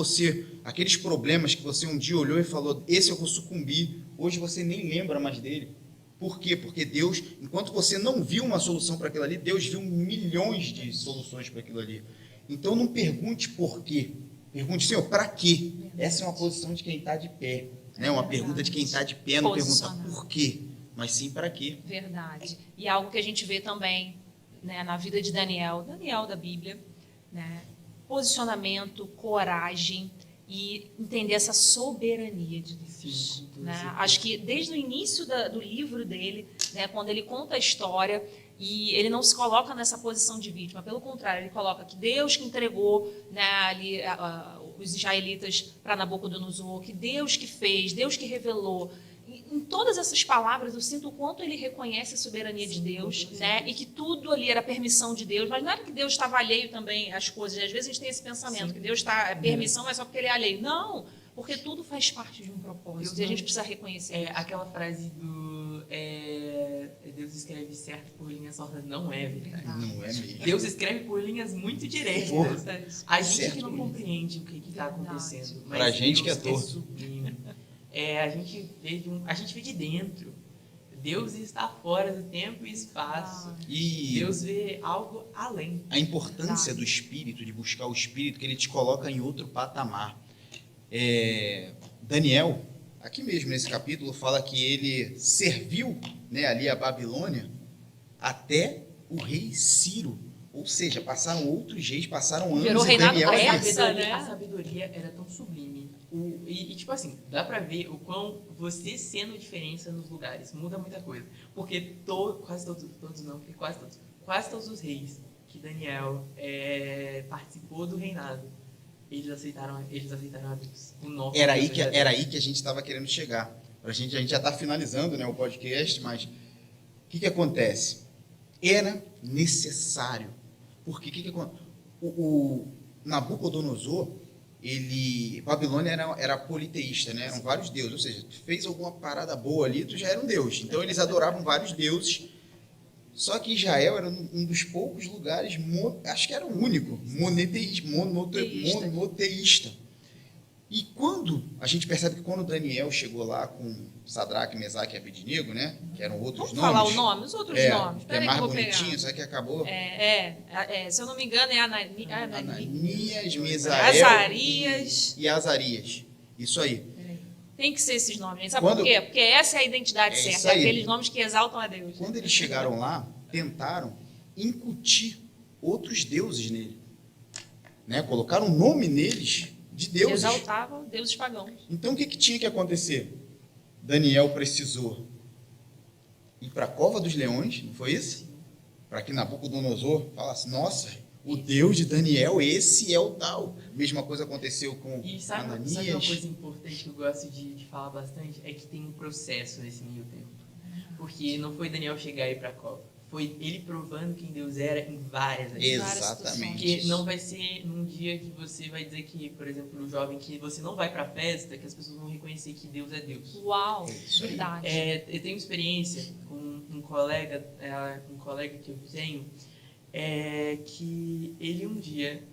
aqueles problemas que você um dia olhou e falou, esse eu vou sucumbir, hoje você nem lembra mais dele. Por quê? Porque Deus, enquanto você não viu uma solução para aquilo ali, Deus viu milhões de soluções para aquilo ali. Então não pergunte por quê. Pergunte, Senhor, para quê? Essa é uma posição de quem está de pé. Né? Uma pergunta de quem está de pé, não pergunta por quê, mas sim para quê. Verdade. E algo que a gente vê também, né, na vida de Daniel da Bíblia, né, posicionamento, coragem e entender essa soberania de Deus. Sim, né? Acho que desde o início do livro dele, né, quando ele conta a história, e ele não se coloca nessa posição de vítima, pelo contrário, ele coloca que Deus que entregou, né, ali, os israelitas para Nabucodonosor, que Deus que fez, Deus que revelou. Em todas essas palavras eu sinto o quanto ele reconhece a soberania de Deus, né? E que tudo ali era permissão de Deus, mas não era que Deus estava alheio também às coisas. Às vezes a gente tem esse pensamento, que Deus está permissão, mas só porque ele é alheio. Não, porque tudo faz parte de um propósito e a gente precisa reconhecer isso. Aquela frase do Deus escreve certo por linhas tortas não é verdade. Não é mesmo. Deus escreve por linhas muito diretas. A gente que não compreende o que está acontecendo. Mas pra gente que é Deus torto. sublime. A gente vê de dentro. Deus está fora do tempo e espaço. E Deus vê algo além. a importância do Espírito, de buscar o Espírito, que ele te coloca em outro patamar. Daniel, aqui mesmo nesse capítulo, fala que ele serviu, né, ali a Babilônia até o rei Ciro. Ou seja, passaram outros reis, passaram anos Virou e reinado Daniel persa, né? A sabedoria era tão sublime. Tipo assim, dá pra ver o quão você sendo diferença nos lugares muda muita coisa. Porque quase todos os reis que Daniel participou do reinado, eles aceitaram a Deus. Era aí que a gente estava querendo chegar. A gente já está finalizando, né, o podcast, mas o que acontece? Era necessário. Porque o Nabucodonosor, Babilônia era politeísta, né? Eram vários deuses. Ou seja, tu fez alguma parada boa ali, tu já era um deus. Então eles adoravam vários deuses. Só que Israel era um dos poucos lugares, acho que era o único, monoteísta. E quando a gente percebe que quando Daniel chegou lá com Sadraque, Mesaque e Abednego, né, que eram outros Vamos nomes. falar o nome, os outros nomes. Que é Peraí mais que eu vou bonitinho, pegar. só que acabou. Se eu não me engano, é Ananias, Misael Azarias. e Azarias. Isso aí. Tem que ser esses nomes, gente. Sabe por quê? Porque essa é a identidade isso certa, aí. aqueles nomes que exaltam a Deus. Quando eles chegaram lá, tentaram incutir outros deuses nele. Né? Colocaram o nome neles de deuses. Exaltavam deuses pagãos. Então o que tinha que acontecer? Daniel precisou ir para a cova dos leões, não foi isso? Para que Nabucodonosor falasse, nossa, o Deus de Daniel, esse é o tal. Mesma coisa aconteceu com sabe uma Ananias. coisa importante que eu gosto de falar bastante? É que tem um processo nesse meio tempo. Porque não foi Daniel chegar e ir pra cova. Foi ele provando quem Deus era em várias atitudes. Exatamente. Porque não vai ser num dia que você vai dizer que, por exemplo, no jovem, que você não vai pra festa, que as pessoas vão reconhecer que Deus é Deus. Uau, É isso aí. verdade. Eu tenho experiência com um colega que eu tenho, que ele um dia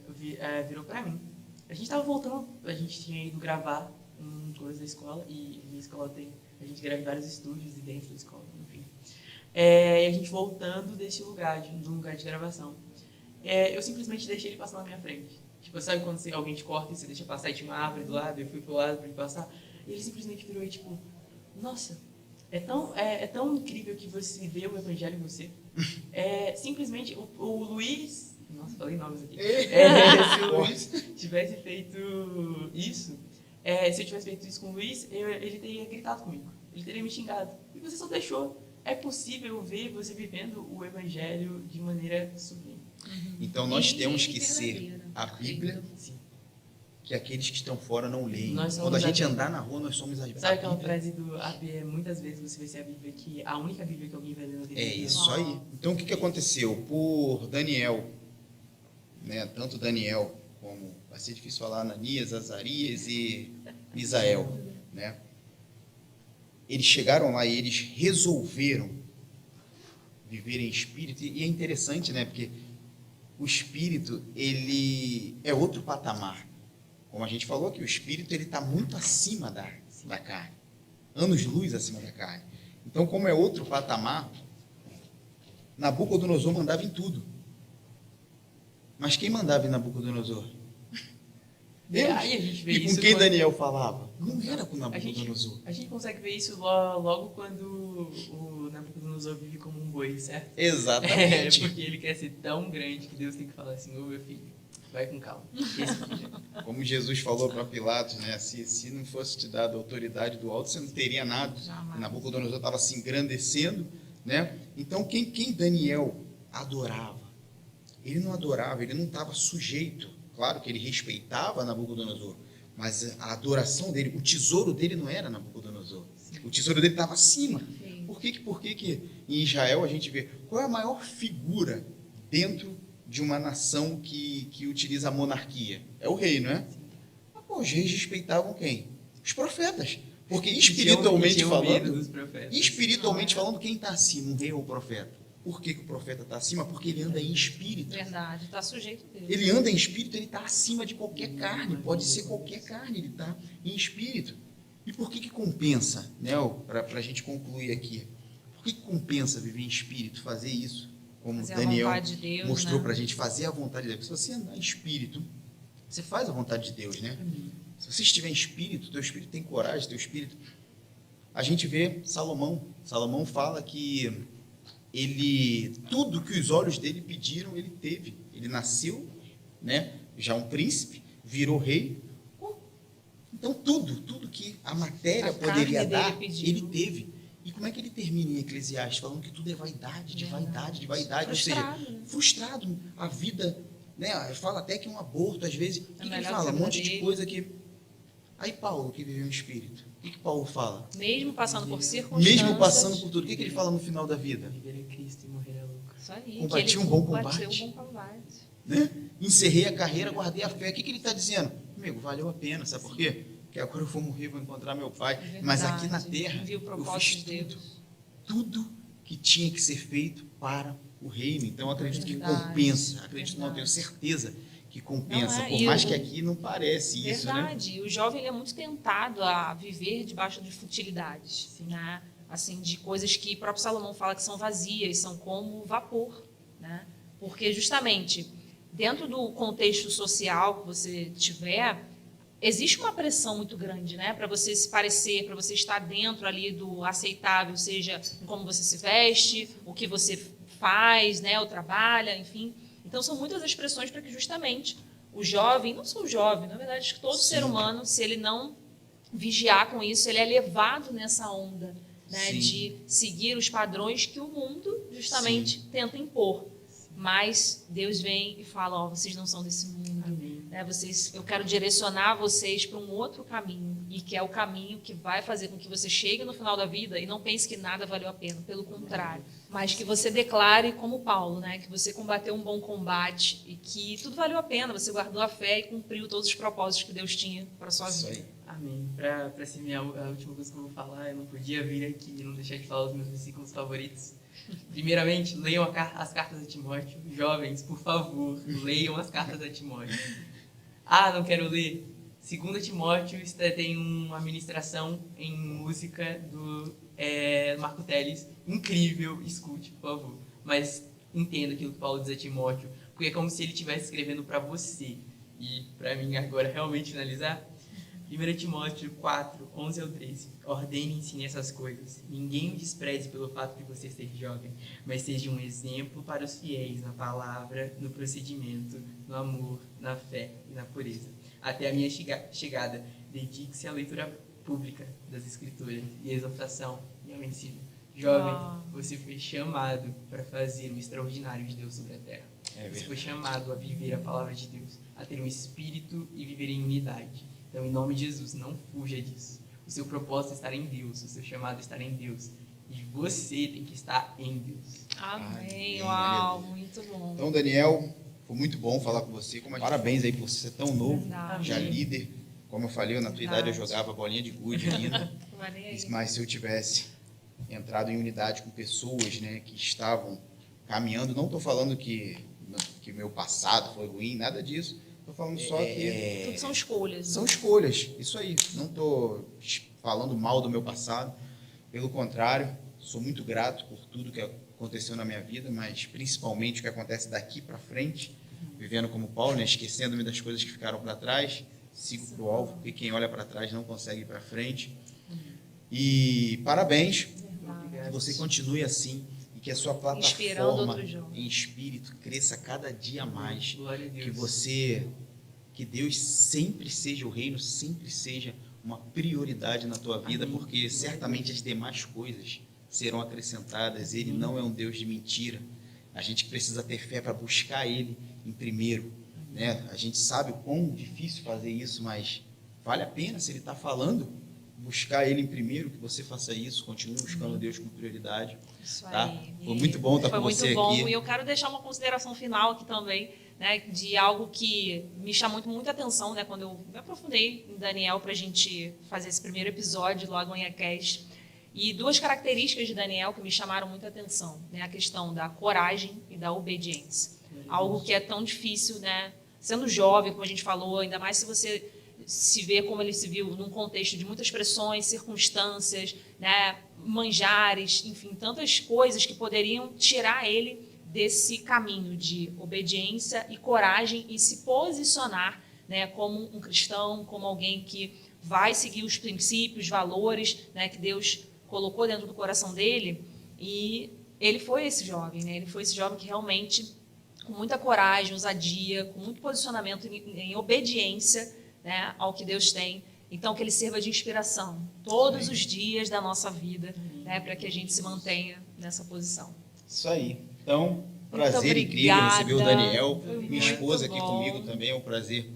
virou pra mim. A gente tava voltando, a gente tinha ido gravar coisa da escola, e minha escola a gente grava em vários estúdios dentro da escola, enfim. E a gente voltando desse lugar, de um lugar de gravação. Eu simplesmente deixei ele passar na minha frente. Tipo, sabe quando alguém te corta e você deixa passar e tinha uma árvore do lado, eu fui pro lado pra ele passar, e ele simplesmente virou e tipo, nossa, é tão incrível que você vê o evangelho em você. Simplesmente o Luiz, nossa, falei nomes aqui. Se o Luiz tivesse feito isso, se eu tivesse feito isso com o Luiz, ele teria gritado comigo, ele teria me xingado. E você só deixou. É possível ver você vivendo o evangelho de maneira sublime. Então nós E temos que ser verdadeira. a Bíblia Sim. que aqueles que estão fora não leem. Nós somos Quando a gente a Bíblia. andar na rua, nós somos a Bíblia. Sabe aquela frase do muitas vezes você vai ser a Bíblia, que a única Bíblia que alguém vai ler na vida. É isso aí. Então o que aconteceu? Por Daniel, né, tanto Daniel como, vai ser difícil falar, Ananias, Azarias e Misael, né? Eles chegaram lá e eles resolveram viver em espírito, e é interessante, né, porque o espírito, ele é outro patamar. Como a gente falou aqui, o espírito ele está muito acima da carne, anos-luz acima da carne. Então, como é outro patamar, Nabucodonosor mandava em tudo. Mas quem mandava em Nabucodonosor? Deus. Aí a gente vê E com isso quem quando- Daniel falava? Não era com A gente, Nabucodonosor. a gente consegue ver isso logo quando o Nabucodonosor vive como um boi, certo? Exatamente. Porque ele quer ser tão grande que Deus tem que falar assim, ô meu filho, vai com calma. Esse filho. Como Jesus falou para Pilatos, né? Se não fosse te dado a autoridade do alto, você não teria nada. Jamais. Nabucodonosor estava se engrandecendo, né? Então, quem Daniel adorava? Ele não adorava, ele não estava sujeito. Claro que ele respeitava Nabucodonosor, mas a adoração dele, o tesouro dele não era Nabucodonosor. O tesouro dele estava acima. Por que em Israel a gente vê qual é a maior figura dentro de uma nação que utiliza a monarquia? É o rei, não é? Mas, pô, os reis respeitavam quem? Os profetas. Porque espiritualmente Tinha medo falando, dos profetas. espiritualmente falando, quem está acima, um rei ou um profeta? Por que o profeta está acima? Porque ele anda em espírito. Verdade, está sujeito a Deus. Ele anda em espírito, ele está acima de qualquer carne. Pode ser qualquer carne, ele está em espírito. E por que compensa, né? Para a gente concluir aqui, por que compensa viver em espírito, fazer isso? Como Fazer a Daniel vontade de Deus, mostrou né? para a gente, fazer a vontade de Deus. Se você andar em espírito, você faz a vontade de Deus, né? Se você estiver em espírito, teu espírito tem coragem, teu espírito... A gente vê Salomão. Salomão fala que tudo que os olhos dele pediram, ele teve. Ele nasceu, né, já um príncipe, virou rei. Então tudo que a matéria A poderia carne dele dar, pediu. ele teve. E como é que ele termina em Eclesiastes? Falando que tudo é vaidade, de vaidade, de vaidade. Frustrado, Ou seja, né? frustrado. A vida, né, fala até que um aborto, às vezes. O que ele melhor fala? que Um a monte de dele. coisa que... Aí Paulo, que viveu em espírito, o que Paulo fala? Mesmo passando por circunstâncias. Mesmo passando por tudo, o que ele fala no final da vida? Viver em Cristo e morrer é lucro. Isso aí. Combati que ele um bom combateu combate. um bom combate. Né? Encerrei a carreira, guardei a fé. O que ele está dizendo? Amigo, valeu a pena, sabe por quê? Porque agora eu vou morrer, vou encontrar meu pai. Verdade. Mas aqui na terra, Viu o eu propósito fiz de Deus. tudo que tinha que ser feito para o reino. Então, eu acredito que Verdade. compensa. Acredito, não, Verdade. tenho certeza que compensa. Não é? Por E mais o- que aqui não parece isso, né? Verdade. O jovem ele é muito tentado a viver debaixo de futilidades, né? Assim, de coisas que o próprio Salomão fala que são vazias, são como vapor, né? Porque justamente dentro do contexto social que você tiver, existe uma pressão muito grande, né? Para você se parecer, para você estar dentro ali do aceitável, seja em como você se veste, o que você faz, né? Ou trabalha, enfim. Então, são muitas as pressões para que justamente o jovem, não só o jovem, na verdade, acho que todo Sim. ser humano, se ele não vigiar com isso, ele é levado nessa onda, né, Sim. de seguir os padrões que o mundo justamente tenta impor. Mas Deus vem e fala, ó, vocês não são desse mundo. Amém. né? Eu quero direcionar vocês para um outro caminho, e que é o caminho que vai fazer com que você chegue no final da vida e não pense que nada valeu a pena, pelo contrário, mas que você declare como Paulo, né? Que você combateu um bom combate e que tudo valeu a pena, você guardou a fé e cumpriu todos os propósitos que Deus tinha para sua Isso vida. aí. Amém. Pra ser a última coisa que eu vou falar, eu não podia vir aqui e não deixar de falar os meus versículos favoritos. Primeiramente, leiam as cartas a Timóteo. Jovens, por favor, leiam as cartas a Timóteo. Ah, não quero ler. 2 Timóteo tem uma ministração em música do Marco Teles. Incrível, escute, por favor. Mas entenda aquilo que Paulo diz a Timóteo, porque é como se ele estivesse escrevendo para você. E para mim agora realmente finalizar, 1 Timóteo 4, 11 ao 13. Ordene e ensine essas coisas. Ninguém o despreze pelo fato de você ser jovem, mas seja um exemplo para os fiéis na palavra, no procedimento, no amor, na fé e na pureza. Até a minha chegada, dedique-se à leitura pública das Escrituras e à exortação e ao ensino. Jovem, você foi chamado para fazer o extraordinário de Deus sobre a terra. Você foi chamado a viver a palavra de Deus, a ter um espírito e viver em unidade. Então, em nome de Jesus, não fuja disso. O seu propósito é estar em Deus, o seu chamado é estar em Deus. E você tem que estar em Deus. Amém. Uau, muito bom. Então, Daniel, foi muito bom falar com você. Parabéns aí por você ser tão novo, Verdade. já líder. Como eu falei, na tua idade eu jogava bolinha de gude ainda. Mas se eu tivesse entrado em unidade com pessoas, né, que estavam caminhando, não estou falando que meu passado foi ruim, nada disso. Estou falando só que... Tudo são escolhas. São escolhas, isso aí. Não estou falando mal do meu passado. Pelo contrário, sou muito grato por tudo que aconteceu na minha vida, mas principalmente o que acontece daqui para frente, vivendo como Paulo, né, esquecendo-me das coisas que ficaram para trás, sigo para o alvo, porque quem olha para trás não consegue ir para frente. E parabéns, que você continue assim, e que a sua plataforma em espírito cresça cada dia mais. Glória a Deus. Que Deus sempre seja o reino, sempre seja uma prioridade na tua vida, porque certamente as demais coisas serão acrescentadas. Ele não é um Deus de mentira. A gente precisa ter fé para buscar Ele em primeiro, né? A gente sabe o quão difícil fazer isso, mas vale a pena, se Ele está falando, buscar Ele em primeiro, que você faça isso, continue buscando Deus com prioridade. Isso tá? aí. Foi muito bom estar com você aqui. Foi muito bom, e eu quero deixar uma consideração final aqui também, né, de algo que me chamou muita atenção, né, quando eu me aprofundei em Daniel para a gente fazer esse primeiro episódio do Lagoinha Cast. E 2 características de Daniel que me chamaram muita atenção, né, a questão da coragem e da obediência. Algo que é tão difícil, né, sendo jovem, como a gente falou, ainda mais se você se vê como ele se viu num contexto de muitas pressões, circunstâncias, né, manjares, enfim, tantas coisas que poderiam tirar ele desse caminho de obediência e coragem e se posicionar, né, como um cristão, como alguém que vai seguir os princípios, valores, né, que Deus colocou dentro do coração dele. E ele foi esse jovem, né? Ele foi esse jovem que realmente, com muita coragem, ousadia, com muito posicionamento em obediência, né, ao que Deus tem. Então, que ele sirva de inspiração todos os dias da nossa vida, né, para que a gente se mantenha nessa posição. Isso aí. Então, prazer incrível receber o Daniel, minha esposa aqui comigo também, é um prazer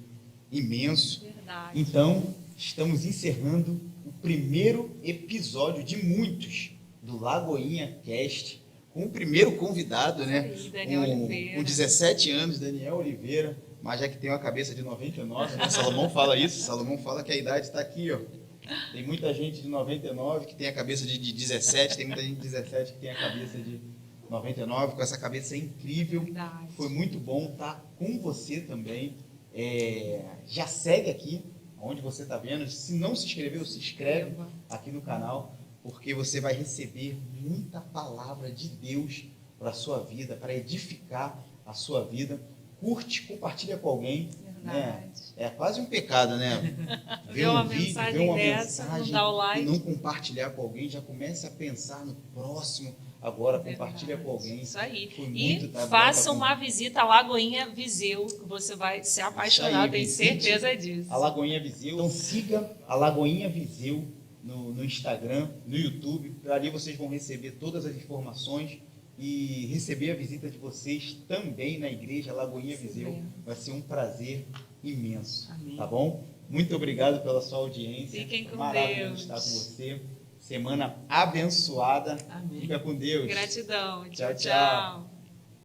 imenso. Verdade. Então, estamos encerrando o primeiro episódio de muitos do Lagoinha Cast, com o primeiro convidado, né? Aí, Daniel Oliveira. Com 17 anos, Daniel Oliveira, mas já que tem uma cabeça de 99, né? Salomão fala isso, Salomão fala que a idade está aqui, ó. Tem muita gente de 99 que tem a cabeça de 17, tem muita gente de 17 que tem a cabeça de 99, com essa cabeça incrível. Verdade. Foi muito bom estar com você também. Já segue aqui, onde você está vendo. Se não se inscreveu, se inscreve aqui no canal, porque você vai receber muita palavra de Deus para a sua vida, para edificar a sua vida. Curte, compartilha com alguém. Né? É quase um pecado, né? Ver um vídeo, ver uma mensagem e não compartilhar com alguém, já começa a pensar no próximo. Agora compartilha com alguém. Isso aí. E faça uma visita à Lagoinha Viseu, que você vai se apaixonar, tenho certeza disso. A Lagoinha Viseu. Então siga a Lagoinha Viseu no Instagram, no YouTube. Ali vocês vão receber todas as informações e receber a visita de vocês também na igreja Lagoinha Viseu. Vai ser um prazer imenso. Amém. Tá bom? Muito obrigado pela sua audiência. Fiquem com Maravilhoso Deus. estar com você. Semana abençoada. Amém. Fica com Deus. Gratidão. Tchau, Tchau, tchau. tchau.